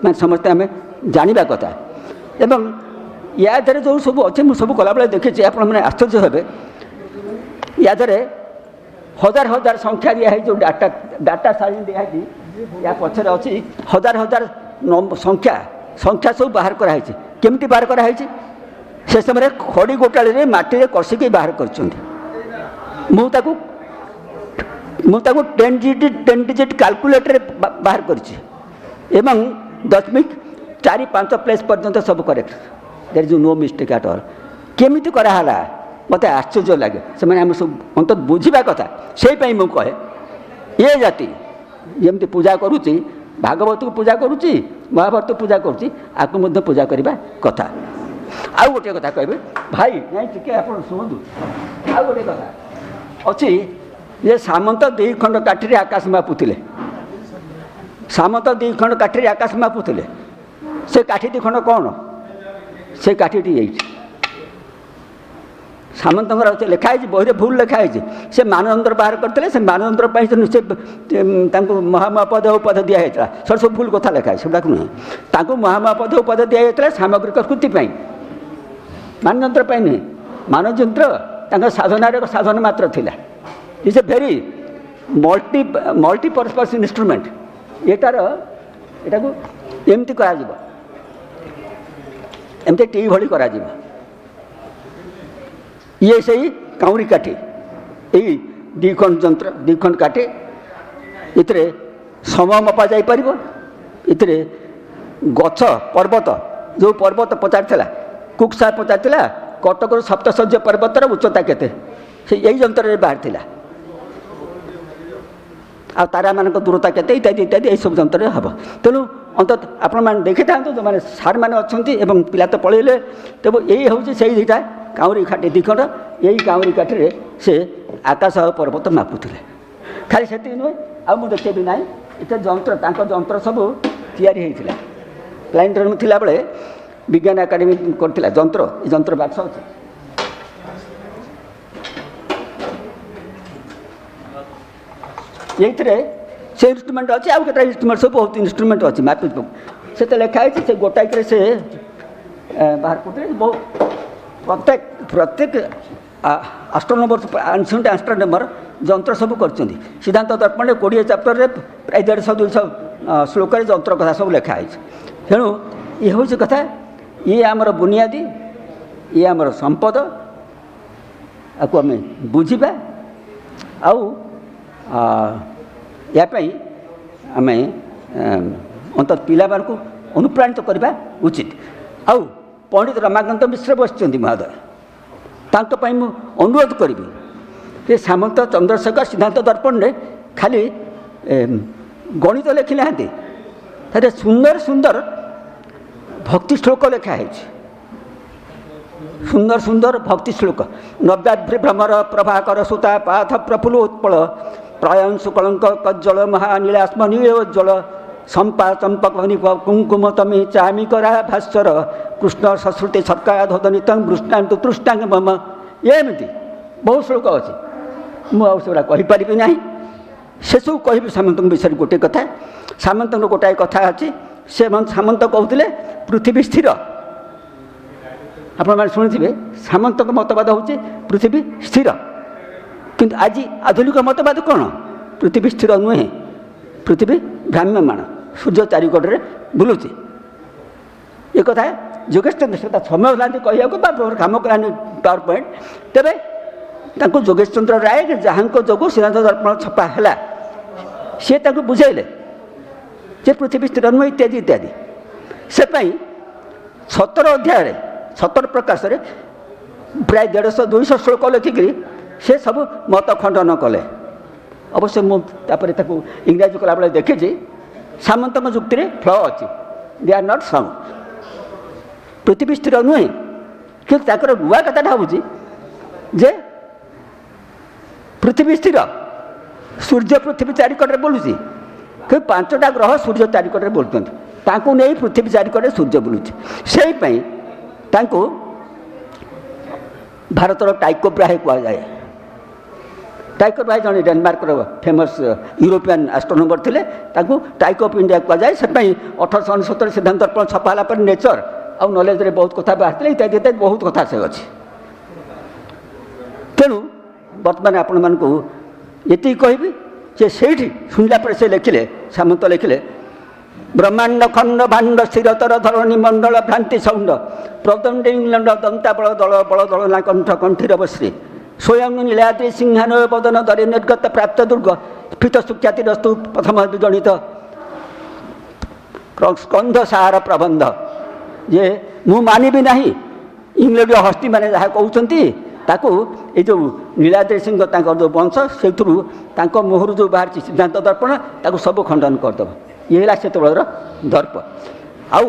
ମାନେ ସମସ୍ତେ ଆମେ ଜାଣିବା କଥା। ଏବଂ ୟା ଦେହରେ ଯେଉଁ ସବୁ ଅଛି ମୁଁ ସବୁ କଲାବେଳେ ଦେଖିଛି, ଆପଣମାନେ ଆଶ୍ଚର୍ଯ୍ୟ ହେବେ। ୟା ଦେହରେ ହଜାର ହଜାର ସଂଖ୍ୟା ଦିଆହେଇଛି, ଯେଉଁ ଡାଟା ସାଇନ୍ ଦିଆହେଇଛି, ୟା ପଛରେ ଅଛି ହଜାର ହଜାର ସଂଖ୍ୟା ସବୁ ବାହାର କରାହେଇଛି। କେମିତି ବାହାର କରାହେଇଛି? ସେ ସମୟରେ ଖଡ଼ି ଗୋଟାଳିରେ ମାଟିରେ କଷିକି ବାହାର କରିଛନ୍ତି। ମୁଁ ତାକୁ 10 ଡିଜିଟ୍ କାଲକୁଲେଟରରେ ବାହାର କରିଛି ଏବଂ 0.45 ପ୍ଲେସ୍ ପର୍ଯ୍ୟନ୍ତ ସବୁ correct. There is no mistake at all. କେମିତି କରାହେଲା ମୋତେ ଆଶ୍ଚର୍ଯ୍ୟ ଲାଗେ। ସେମାନେ ଆମେ ସବୁ ଅନ୍ତତଃ ବୁଝିବା କଥା। ସେଇପାଇଁ ମୁଁ କହେ ଏ ଜାତି ଯେମିତି ପୂଜା କରୁଛି, ଭାଗବତକୁ ପୂଜା କରୁଛି, ମହାଭାରତକୁ ପୂଜା କରୁଛି, ଆକୁ ମଧ୍ୟ ପୂଜା କରିବା କଥା। ଆଉ ଗୋଟିଏ କଥା କହିବେ ଭାଇ, ନାଇଁ ଟିକେ ଆପଣ ଶୁଣନ୍ତୁ। ଆଉ ଗୋଟିଏ କଥା ଅଛି ଯେ ସାମନ୍ତ 2 ଖଣ୍ଡ କାଠିରେ ଆକାଶ ମାପୁଥିଲେ। ସେ କାଠି 2 ଖଣ୍ଡ କ'ଣ? ସେ କାଠିଟି ଏଇଠି ସାମନ୍ତଙ୍କର ଲେଖା ହେଇଛି, ବହିରେ ଭୁଲ ଲେଖା ହେଇଛି। ସେ ମାନଯନ୍ତ୍ର ବାହାର କରିଥିଲେ, ସେ ମାନଯନ୍ତ୍ର ପାଇଁ ସେ ତାଙ୍କୁ ମହାମହାପଦ ଉପାଧ ଦିଆହେଇଥିଲା। ସେଟା ସବୁ ଭୁଲ କଥା ଲେଖା ହେଇଛି, ସେଗୁଡ଼ାକୁ ନୁହେଁ। ତାଙ୍କୁ ମହାମହାପଦ ଉପାଧ ଦିଆଯାଇଥିଲା ସାମଗ୍ରିକ କୃତି ପାଇଁ, ମାନଯନ୍ତ୍ର ପାଇଁ ନୁହେଁ। ମାନଯନ୍ତ୍ର ତାଙ୍କ ସାଧନାର ସାଧନ ମାତ୍ର ଥିଲା। It's a very multipurpose instrument ଏଟାକୁ ଏମିତି କରାଯିବ, ଏମିତି ଟି ଭଳି କରାଯିବ। ଇଏ ସେଇ କାଉଁରୀ କାଠି, ଏଇ ଦୁଇ ଖଣ୍ଡ କାଠି, ଏଥିରେ ସମୟ ମପା ଯାଇପାରିବ। ଏଥିରେ ଗଛ ପର୍ବତ, ଯେଉଁ ପର୍ବତ ପଚାରିଥିଲା କୁକ୍ ସାର୍ ପଚାରିଥିଲା କଟକରୁ ସପ୍ତଶଯ୍ୟ ପର୍ବତର ଉଚ୍ଚତା କେତେ, ସେ ଏଇ ଯନ୍ତ୍ରରେ ବାହାରିଥିଲା। ଆଉ ତାରାମାନଙ୍କ ଦୂରତା କେତେ ଇତ୍ୟାଦି ଇତ୍ୟାଦି ଏହିସବୁ ଯନ୍ତ୍ରରେ ହେବ। ତେଣୁ ଅନ୍ତତଃ ଆପଣମାନେ ଦେଖିଥାନ୍ତୁ, ଯେଉଁମାନେ ସାର୍ମାନେ ଅଛନ୍ତି ଏବଂ ପିଲା ତ ପଳେଇଲେ, ତେଣୁ ଏଇ ହେଉଛି ସେଇ ଦୁଇଟା କାଉଁରୀ କାଠି ଦୁଇ ଖଣ୍ଡ। ଏଇ କାଉଁରୀ କାଠିରେ ସେ ଆକାଶ ଆଉ ପର୍ବତ ମାପୁଥିଲେ। ଖାଲି ସେତିକି ନୁହେଁ, ଆଉ ମୁଁ ଦେଖେଇବି ନାହିଁ, ଏତେ ଯନ୍ତ୍ର, ତାଙ୍କ ଯନ୍ତ୍ର ସବୁ ତିଆରି ହେଇଥିଲା। ପ୍ଲାନେଟୋରିୟମ୍ ଥିଲାବେଳେ ବିଜ୍ଞାନ ଏକାଡେମୀ କରିଥିଲା ଯନ୍ତ୍ର, ଏ ଯନ୍ତ୍ର ବାକ୍ସ ଅଛି। ଏଇଥିରେ ସେ ଇନଷ୍ଟ୍ରୁମେଣ୍ଟ ଅଛି, ଆଉ କେତେ ଇନଷ୍ଟ୍ରୁମେଣ୍ଟ, ସବୁ ବହୁତ ଇନଷ୍ଟ୍ରୁମେଣ୍ଟ ଅଛି ମାପିବାକୁ। ସେତେ ଲେଖା ହେଇଛି, ସେ ଗୋଟାଇକରେ ସେ ବାହାର କରୁଥିଲେ। ବହୁ ପ୍ରତ୍ୟେକ ଆଷ୍ଟ୍ରୋନମର, ଆନ୍ସିଏଣ୍ଟ ଆଷ୍ଟ୍ରୋନମର ଯନ୍ତ୍ର ସବୁ କରିଛନ୍ତି। ସିଦ୍ଧାନ୍ତ ଦର୍ପଣରେ 20 ଚାପ୍ଟରରେ ପ୍ରାୟ 150-200 ଶ୍ଲୋକରେ ଯନ୍ତ୍ର କଥା ସବୁ ଲେଖା ହେଇଛି। ତେଣୁ ଇଏ ହେଉଛି କଥା, ଇଏ ଆମର ବୁନିଆଦି, ଇଏ ଆମର ସମ୍ପଦ, ଆକୁ ଆମେ ବୁଝିବା। ଆଉ ୟା ପାଇଁ ଆମେ ଅନ୍ତତଃ ପିଲାମାନଙ୍କୁ ଅନୁପ୍ରାଣିତ କରିବା ଉଚିତ। ଆଉ ପଣ୍ଡିତ ରମାକାନ୍ତ ମିଶ୍ର ବସିଛନ୍ତି ମହୋଦୟ, ତାଙ୍କ ପାଇଁ ମୁଁ ଅନୁରୋଧ କରିବି ଯେ ସାମନ୍ତ ଚନ୍ଦ୍ରଶେଖର ସିଦ୍ଧାନ୍ତ ଦର୍ପଣରେ ଖାଲି ଗଣିତ ଲେଖି ନାହାନ୍ତି, ତାରେ ସୁନ୍ଦର ସୁନ୍ଦର ଭକ୍ତି ଶ୍ଲୋକ ଲେଖା ହେଇଛି। ସୁନ୍ଦର ସୁନ୍ଦର ଭକ୍ତି ଶ୍ଲୋକ। ନବ୍ୟାଦ୍ରି ଭ୍ରମର ପ୍ରଭାକର ସୁତା ପାଥ ପ୍ରଫୁଲ୍ଲ ଉତ୍ପଳ ପ୍ରୟଂଶୁ କଳଙ୍କ କଜ୍ଜଳ ମହାନୀଳାସ୍ମ ନୀଳୋଜ୍ଜଳ ସମ୍ପା ଚମ୍ପକ କୁଙ୍କୁମ ତମି ଚାମିକରା ଭାସ୍ୱର କୃଷ୍ଣ ସଶ୍ରୁତି ସର୍କା ଧୋଦନିତଂ ବୃଷ୍ଣାନ୍ତୁ ତୃଷ୍ଣାଙ୍ଗ ମମ। ଏମିତି ବହୁ ଶ୍ଲୋକ ଅଛି, ମୁଁ ଆଉ ସେଗୁଡ଼ା କହିପାରିବି ନାହିଁ। ସେସବୁ କହିବି ସାମନ୍ତଙ୍କ ବିଷୟରେ ଗୋଟିଏ କଥା। ସାମନ୍ତଙ୍କର ଗୋଟାଏ କଥା ଅଛି, ସାମନ୍ତ କହୁଥିଲେ ପୃଥିବୀ ସ୍ଥିର। ଆପଣମାନେ ଶୁଣିଥିବେ ସାମନ୍ତଙ୍କ ମତବାଦ ହେଉଛି ପୃଥିବୀ ସ୍ଥିର, କିନ୍ତୁ ଆଜି ଆଧୁନିକ ମତବାଦ କ'ଣ? ପୃଥିବୀ ସ୍ଥିର ନୁହେଁ, ପୃଥିବୀ ଭ୍ରାମ୍ୟମାଣ, ସୂର୍ଯ୍ୟ ଚାରିକଡ଼ରେ ବୁଲୁଛି। ଏ କଥା ଯୋଗେଶ ଚନ୍ଦ୍ର ସେଟା ସମୟ ହେଲାନ୍ତି କହିବାକୁ, ବା କାମ କଲାନି ପାୱାର ପଏଣ୍ଟ। ତେବେ ତାଙ୍କୁ ଯୋଗେଶ ଚନ୍ଦ୍ର ରାୟ, ଯାହାଙ୍କ ଯୋଗୁଁ ସିଦ୍ଧାନ୍ତ ଦର୍ପଣ ଛପା ହେଲା, ସିଏ ତାଙ୍କୁ ବୁଝାଇଲେ ଯେ ପୃଥିବୀ ସ୍ଥିର ନୁହେଁ ଇତ୍ୟାଦି ଇତ୍ୟାଦି। ସେ ପାଇଁ 17 ଅଧ୍ୟାୟରେ 17 ପ୍ରକାଶରେ ପ୍ରାୟ 150-200 ଶ୍ଲୋକ ଲେଖିକରି ସେ ସବୁ ମତ ଖଣ୍ଡନ କଲେ। ଅବଶ୍ୟ ମୁଁ ତାପରେ ତାକୁ ଇଂରାଜୀ କଲାବେଳେ ଦେଖିଛି, ସାମନ୍ତଙ୍କ ଯୁକ୍ତିରେ ଫ୍ଲ ଅଛି, ଦେ ଆର୍ ନଟ୍ ସାଉଣ୍ଡ। ପୃଥିବୀ ସ୍ଥିର ନୁହେଁ, କିନ୍ତୁ ତାଙ୍କର ନୂଆ କଥାଟା ହେଉଛି ଯେ ପୃଥିବୀ ସ୍ଥିର, ସୂର୍ଯ୍ୟ ପୃଥିବୀ ଚାରିକଡ଼ରେ ବୁଲୁଛି, କିନ୍ତୁ 5ଟା ଗ୍ରହ ସୂର୍ଯ୍ୟ ଚାରିକଡ଼ରେ ବୁଲୁଛନ୍ତି, ତାଙ୍କୁ ନେଇ ପୃଥିବୀ ଚାରିକଡ଼ରେ ସୂର୍ଯ୍ୟ ବୁଲୁଛି। ସେଇପାଇଁ ତାଙ୍କୁ ଭାରତର ଟାଇକୋ ବ୍ରାହେ କୁହାଯାଏ। ଟାଇକୋ ବ୍ରାହେ ଜଣେ ଡେନମାର୍କର ଫେମସ୍ ୟୁରୋପିଆନ୍ ଆଷ୍ଟ୍ରୋନମର ଥିଲେ, ତାଙ୍କୁ ଟାଇକୋ ଅଫ୍ ଇଣ୍ଡିଆ କୁହାଯାଏ। ସେଥିପାଇଁ 1869 ସିଦ୍ଧାନ୍ତ ଦର୍ପଣ ଛପା ହେଲା ପରେ ନେଚର ଆଉ ନଲେଜରେ ବହୁତ କଥା ବାହାରିଥିଲେ, ଇତ୍ୟାଦି ଇତ୍ୟାଦି ବହୁତ କଥା ସେ ଅଛି। ତେଣୁ ବର୍ତ୍ତମାନ ଆପଣମାନଙ୍କୁ ଏତିକି କହିବି ଯେ ସେଇଠି ଶୁଣିଲା ପରେ ସେ ଲେଖିଲେ, ସାମନ୍ତ ଲେଖିଲେ, ବ୍ରହ୍ମାଣ୍ଡ ଖଣ୍ଡ ଭାଣ୍ଡ ସ୍ଥିରତର ଧରଣୀ ମଣ୍ଡଳ ଭ୍ରାନ୍ତି ସୌଣ୍ଡ ପ୍ରଦଣ୍ଡ ଇଂଲଣ୍ଡ ଦନ୍ତାବଳ ଦଳ ବଳ ଦଳନା କଣ୍ଠ କଣ୍ଠୀର ବଶ୍ରୀ ସ୍ୱୟଂ ନୀଳାଦ୍ରି ସିଂହାନ ବଦନ ଦରେ ନିର୍ଗତ ପ୍ରାପ୍ତ ଦୁର୍ଗ ସ୍ଫୀତ ସୁଖ୍ୟାତିରସ୍ତୁ ପ୍ରଥମ ବିଜଣିତ ସ୍କନ୍ଧ ସାହାର ପ୍ରବନ୍ଧ। ଯେ ମୁଁ ମାନିବି ନାହିଁ ଇଂଲଣ୍ଡୀୟ ହସ୍ତିମାନେ ଯାହା କହୁଛନ୍ତି, ତାକୁ ଏଇ ଯେଉଁ ନୀଳାଦ୍ରି ସିଂହ ତାଙ୍କର ଯେଉଁ ବଂଶ, ସେଥିରୁ ତାଙ୍କ ମୁହଁରୁ ଯେଉଁ ବାହାରିଛି ସିଦ୍ଧାନ୍ତ ଦର୍ପଣ, ତାକୁ ସବୁ ଖଣ୍ଡନ କରିଦେବ। ଇଏ ହେଲା ସେତେବେଳର ଦର୍ପ। ଆଉ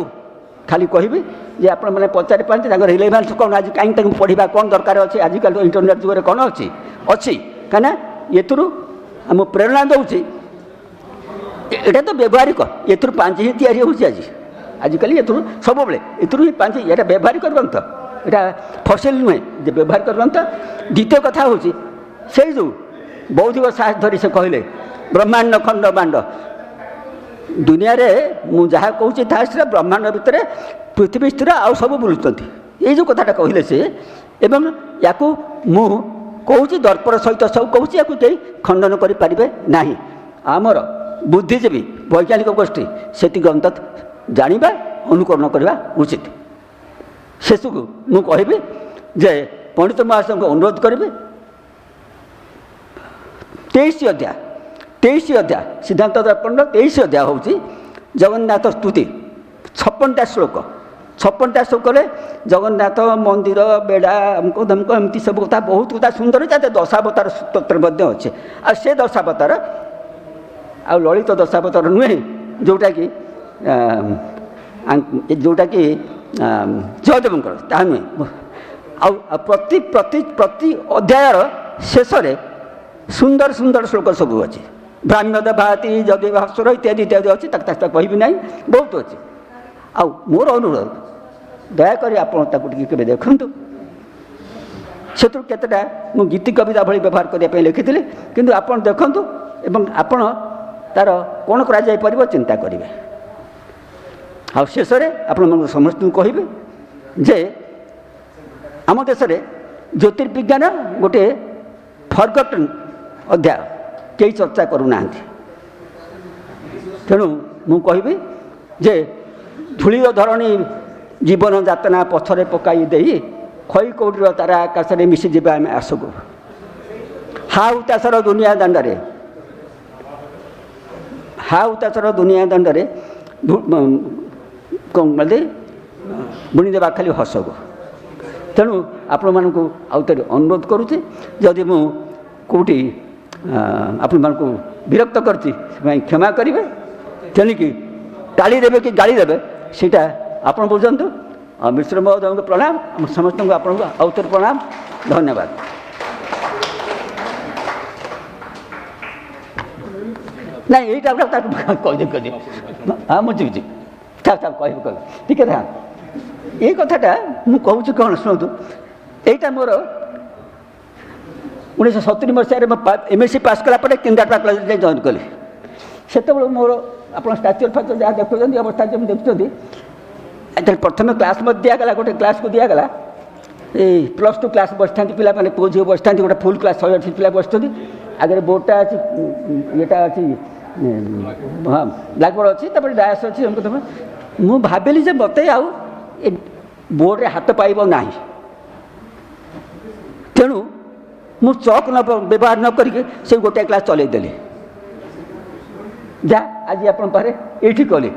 ଖାଲି କହିବି ଯେ ଆପଣମାନେ ପଚାରି ପାରନ୍ତି ତାଙ୍କର ରିଲେଭାନ୍ସ କ'ଣ, ଆଜି କାହିଁକି ତାଙ୍କୁ ପଢ଼ିବା କ'ଣ ଦରକାର ଅଛି, ଆଜିକାଲି ଇଣ୍ଟରନେଟ୍ ଯୁଗରେ କ'ଣ ଅଛି, କାହିଁକିନା ଏଥିରୁ ଆମକୁ ପ୍ରେରଣା ଦେଉଛି। ଏଇଟା ତ ବ୍ୟବହାରିକ, ଏଥିରୁ 5 ହିଁ ତିଆରି ହେଉଛି ଆଜିକାଲି, ଏଥିରୁ ସବୁବେଳେ ଏଥିରୁ ହିଁ 5, ଏଇଟା ବ୍ୟବହାରିକ ଗ୍ରନ୍ଥ, ଏଇଟା ଫସିଲ୍ ନୁହେଁ, ଯେ ବ୍ୟବହାରିକ ଗ୍ରନ୍ଥ। ଦ୍ୱିତୀୟ କଥା ହେଉଛି ସେଇ ଯେଉଁ ବୌଦ୍ଧିକ ସାହସ ଧରି ସେ କହିଲେ ବ୍ରହ୍ମାଣ୍ଡ ଖଣ୍ଡ ବାଣ୍ଡ, ଦୁନିଆରେ ମୁଁ ଯାହା କହୁଛି ତାହା ସ୍ଥିର, ବ୍ରହ୍ମାଣ୍ଡ ଭିତରେ ପୃଥିବୀ ସ୍ଥିର, ଆଉ ସବୁ ବୁଲୁଛନ୍ତି। ଏଇ ଯେଉଁ କଥାଟା କହିଲେ ସେ, ଏବଂ ୟାକୁ ମୁଁ କହୁଛି ଦର୍ପଣ ସହିତ ସବୁ କହୁଛି, ୟାକୁ କେହି ଖଣ୍ଡନ କରିପାରିବେ ନାହିଁ। ଆମର ବୁଦ୍ଧିଜୀବୀ ବୈଜ୍ଞାନିକ ଗୋଷ୍ଠୀ ସେତିକି ଅନ୍ତତଃ ଜାଣିବା, ଅନୁକରଣ କରିବା ଉଚିତ। ଶେଷକୁ ମୁଁ କହିବି ଯେ ପଣ୍ଡିତ ମହାଶୟଙ୍କୁ ଅନୁରୋଧ କରିବି, 23 ଅଧ୍ୟାୟ ସିଦ୍ଧାନ୍ତ ଦର୍ପଣର 23 ଅଧ୍ୟାୟ ହେଉଛି ଜଗନ୍ନାଥ ସ୍ତୁତି। 56ଟା ଶ୍ଲୋକରେ ଜଗନ୍ନାଥ ମନ୍ଦିର ବେଢ଼ା ଅମୁକ ଧମକ ଏମିତି ସବୁ କଥା, ବହୁତ କଥା ସୁନ୍ଦର। ତା ଦଶାବତାର ସ୍ତୋତ୍ର ମଧ୍ୟ ଅଛି। ଆଉ ସେ ଦଶାବତାର ଆଉ ଲଳିତ ଦଶାବତାର ନୁହେଁ, ଯେଉଁଟାକି ଜୟଦେବଙ୍କର, ତାହା ନୁହେଁ। ଆଉ ପ୍ରତି ଅଧ୍ୟାୟର ଶେଷରେ ସୁନ୍ଦର ଶ୍ଲୋକ ସବୁ ଅଛି। ବ୍ରାହ୍ମଦ ଭାତି ଯଦି ଭାସ୍ୱର ଇତ୍ୟାଦି ଅଛି, ତାକୁ କହିବି ନାହିଁ, ବହୁତ ଅଛି। ଆଉ ମୋର ଅନୁରୋଧ, ଦୟାକରି ଆପଣ ତାକୁ ଟିକେ କେବେ ଦେଖନ୍ତୁ। ସେଥିରୁ କେତେଟା ମୁଁ ଗୀତି କବିତା ଭଳି ବ୍ୟବହାର କରିବା ପାଇଁ ଲେଖିଥିଲି, କିନ୍ତୁ ଆପଣ ଦେଖନ୍ତୁ ଏବଂ ଆପଣ ତା'ର କ'ଣ କରାଯାଇପାରିବ ଚିନ୍ତା କରିବେ। ଆଉ ଶେଷରେ ଆପଣମାନଙ୍କୁ ସମସ୍ତଙ୍କୁ କହିବି ଯେ ଆମ ଦେଶରେ ଜ୍ୟୋତିର୍ବିଜ୍ଞାନ ଗୋଟିଏ ଫରଗଟନ୍ ଅଧ୍ୟାୟ, କେହି ଚର୍ଚ୍ଚା କରୁନାହାନ୍ତି। ତେଣୁ ମୁଁ କହିବି ଯେ ଧୂଳିର ଧରଣୀ ଜୀବନ ଯାତନା ପଛରେ ପକାଇ ଦେଇ ଖଇ କଉଡ଼ିର ତାରା ଆକାଶରେ ମିଶିଯିବା ଆମେ ଆସକୁ। ହା ଉତାସର ଦୁନିଆ ଦାଣ୍ଡରେ ବୁଣିଦେବା ଖାଲି ହସକୁ। ତେଣୁ ଆପଣମାନଙ୍କୁ ଆଉ ଥରେ ଅନୁରୋଧ କରୁଛି, ଯଦି ମୁଁ କେଉଁଠି ଆପଣମାନଙ୍କୁ ବିରକ୍ତ କରିଛି ସେଥିପାଇଁ କ୍ଷମା କରିବେ। ତେଣିକି ଗାଳି ଦେବେ କି ଗାଳି ଦେବେ ସେଇଟା ଆପଣ ବୁଝନ୍ତୁ। ମିଶ୍ର ମହୋଦୟଙ୍କୁ ପ୍ରଣାମ, ସମସ୍ତଙ୍କୁ ଆପଣଙ୍କୁ ଆଉ ଥରେ ପ୍ରଣାମ, ଧନ୍ୟବାଦ। ନାଇଁ ଏଇଟା କହିଦେବି ହଁ ମୁଁ ଯିବି କହିବି ଟିକେ ଥା। ଏଇ କଥାଟା ମୁଁ କହୁଛି କ'ଣ ଶୁଣନ୍ତୁ। ଏଇଟା ମୋର 1970 ମସିହାରେ ମୁଁ MSc ପାସ୍ କଲା ପରେ କେନ୍ଦ୍ରାପଡ଼ା କଲେଜରେ ଯାଇ ଜଏନ୍ କଲି। ସେତେବେଳେ ମୋର ଆପଣ ଷ୍ଟାଚର ଫାଚର ଯାହା ଦେଖୁଛନ୍ତି, ଅବସ୍ଥା ଯେମିତି ଦେଖୁଛନ୍ତି, ଏଥିରେ ପ୍ରଥମେ କ୍ଲାସ୍ ମଧ୍ୟ ଦିଆଗଲା। ଗୋଟେ କ୍ଲାସ୍କୁ ଦିଆଗଲା ଏଇ +2 କ୍ଲାସ୍ ବସିଥାନ୍ତି ପିଲାମାନେ, ପୁଅ ଝିଅ ବସିଥାନ୍ତି। ଗୋଟେ ଫୁଲ୍ କ୍ଲାସ୍ 180 ପିଲା ବସିଛନ୍ତି। ଆଗରେ ବୋର୍ଡ଼ଟା ଅଛି, ଇଏଟା ଅଛି, ବ୍ଲାକ୍ବୋର୍ଡ଼ ଅଛି, ତାପରେ ଡାୟାସ୍ ଅଛି। ମୁଁ ଭାବିଲି ଯେ ମୋତେ ଆଉ ଏ ବୋର୍ଡ଼ରେ ହାତ ପାଇବ ନାହିଁ। ତେଣୁ ମୁଁ ଚକ୍ ବ୍ୟବହାର ନ କରିକି ସେ ଗୋଟାଏ କ୍ଲାସ୍ ଚଲେଇଦେଲି। ଯାହା ଆଜି ଆପଣଙ୍କ ପାଖରେ ଏଇଠି କଲି।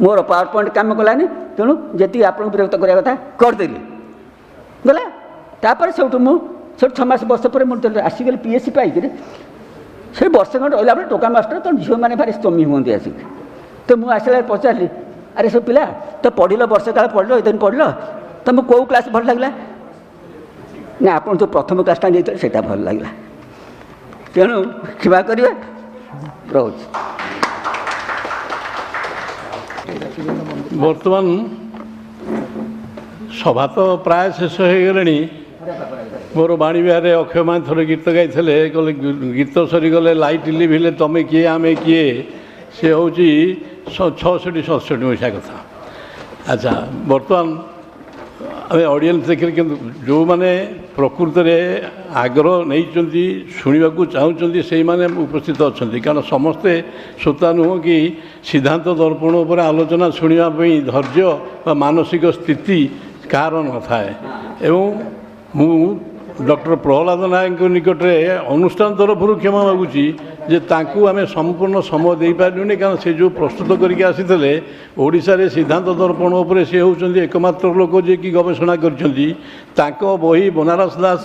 ମୋର ପାୱାର ପଏଣ୍ଟ କାମ କଲାନି, ତେଣୁ ଯେତିକି ଆପଣଙ୍କୁ ବିରକ୍ତ କରିବା କଥା କରିଦେଲି ଗଲା। ତାପରେ ସେଇଠୁ 6 ମାସ ବର୍ଷ ପରେ ମୁଁ ଆସିଗଲି PSc ପାଇକିରି। ସେ ବର୍ଷେ ଖଣ୍ଡେ ରହିଲା ପରେ ଟୋକା ମାଷ୍ଟର ତ ଝିଅମାନେ ଭାରି ସ୍ତମୀ ହୁଅନ୍ତି ଆସିକି। ତ ମୁଁ ଆସିଲା ପଚାରିଲି, ଆରେ ସବୁ ପିଲା ତ ପଢ଼ିଲ, ବର୍ଷେ କାଳ ପଢ଼ିଲ, ଏଦିନ ପଢ଼ିଲ, ତୁମକୁ କେଉଁ କ୍ଲାସ୍ ଭଲ ଲାଗିଲା? ନା ଆପଣ ଯେଉଁ ପ୍ରଥମ କ୍ଲାସ୍ଟା ନେଇଥିଲେ ସେଇଟା ଭଲ ଲାଗିଲା। ତେଣୁ କ୍ଷମା କରିବେ, ରହୁଛି। ବର୍ତ୍ତମାନ ସଭା ତ ପ୍ରାୟ ଶେଷ ହୋଇଗଲାଣି। ମୋର ବାଣୀ ବିହାରରେ ଅକ୍ଷୟ ମହାନ୍ତି ଥରେ ଗୀତ ଗାଇଥିଲେ, କହିଲେ ଗୀତ ସରିଗଲେ ଲାଇଟ୍ ଲିଭିଲେ ତମେ କିଏ ଆମେ କିଏ। ସେ ହେଉଛି 66-67 ମସିହା କଥା। ଆଚ୍ଛା, ବର୍ତ୍ତମାନ ଆମେ ଅଡ଼ିଏନ୍ସ ଦେଖିଲେ, କିନ୍ତୁ ଯେଉଁମାନେ ପ୍ରକୃତରେ ଆଗ୍ରହ ନେଇଛନ୍ତି, ଶୁଣିବାକୁ ଚାହୁଁଛନ୍ତି, ସେଇମାନେ ଉପସ୍ଥିତ ଅଛନ୍ତି। କାରଣ ସମସ୍ତେ ଶ୍ରୋତା ନୁହଁ କି ସିଦ୍ଧାନ୍ତ ଦର୍ପଣ ଉପରେ ଆଲୋଚନା ଶୁଣିବା ପାଇଁ ଧୈର୍ଯ୍ୟ ବା ମାନସିକ ସ୍ଥିତି କାହାର ନଥାଏ। ଏବଂ ମୁଁ ଡକ୍ଟର ପ୍ରହ୍ଲାଦ ନାୟକଙ୍କ ନିକଟରେ ଅନୁଷ୍ଠାନ ତରଫରୁ କ୍ଷମା ମାଗୁଛି ଯେ ତାଙ୍କୁ ଆମେ ସମ୍ପୂର୍ଣ୍ଣ ସମୟ ଦେଇପାରିଲୁନି। କାରଣ ସେ ଯେଉଁ ପ୍ରସ୍ତୁତ କରିକି ଆସିଥିଲେ ଓଡ଼ିଶାରେ ସିଦ୍ଧାନ୍ତ ଦର୍ପଣ ଉପରେ, ସେ ହେଉଛନ୍ତି ଏକମାତ୍ର ଲୋକ ଯିଏକି ଗବେଷଣା କରିଛନ୍ତି। ତାଙ୍କ ବହି ବନାରସ ଦାସ,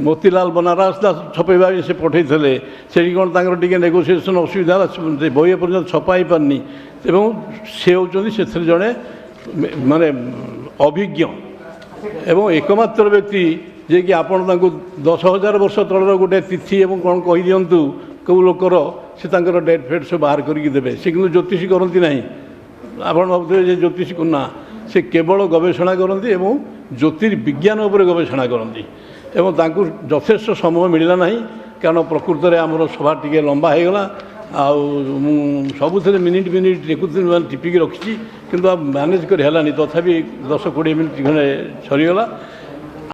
ମୋତିଲାଲ ବନାରସ ଦାସ ଛପାଇବା ପାଇଁ ସେ ପଠାଇଥିଲେ। ସେଠି କ'ଣ ତାଙ୍କର ଟିକେ ନେଗୋସିଏସନ୍ ଅସୁବିଧା ହେଲା, ବହି ଏପର୍ଯ୍ୟନ୍ତ ଛପା ହେଇପାରିନି। ଏବଂ ସେ ହେଉଛନ୍ତି ସେଥିରେ ଜଣେ ମାନେ ଅଭିଜ୍ଞ ଏବଂ ଏକମାତ୍ର ବ୍ୟକ୍ତି ଯିଏକି ଆପଣ ତାଙ୍କୁ 10,000 ବର୍ଷ ତଳର ଗୋଟେ ତିଥି ଏବଂ କ'ଣ କହିଦିଅନ୍ତୁ କେଉଁ ଲୋକର, ସେ ତାଙ୍କର ଡେଟ୍ ଫେଟ୍ ସବୁ ବାହାର କରିକି ଦେବେ। ସେ କିନ୍ତୁ ଜ୍ୟୋତିଷୀ କରନ୍ତି ନାହିଁ। ଆପଣ ଭାବୁଥିବେ ଯେ ଜ୍ୟୋତିଷୀ ନା, ସେ କେବଳ ଗବେଷଣା କରନ୍ତି ଏବଂ ଜ୍ୟୋତିର୍ବିଜ୍ଞାନ ଉପରେ ଗବେଷଣା କରନ୍ତି। ଏବଂ ତାଙ୍କୁ ଯଥେଷ୍ଟ ସମୟ ମିଳିଲା ନାହିଁ, କାରଣ ପ୍ରକୃତରେ ଆମର ସଭା ଟିକେ ଲମ୍ବା ହୋଇଗଲା। ଆଉ ମୁଁ ସବୁଥିରେ ମିନିଟ୍ ଦେଖୁଥିଲି, ଟିପିକି ରଖିଛି, କିନ୍ତୁ ଆଉ ମ୍ୟାନେଜ୍ କରି ହେଲାନି। ତଥାପି 10-20 ମିନିଟ୍ ଖଣ୍ଡେ ସରିଗଲା।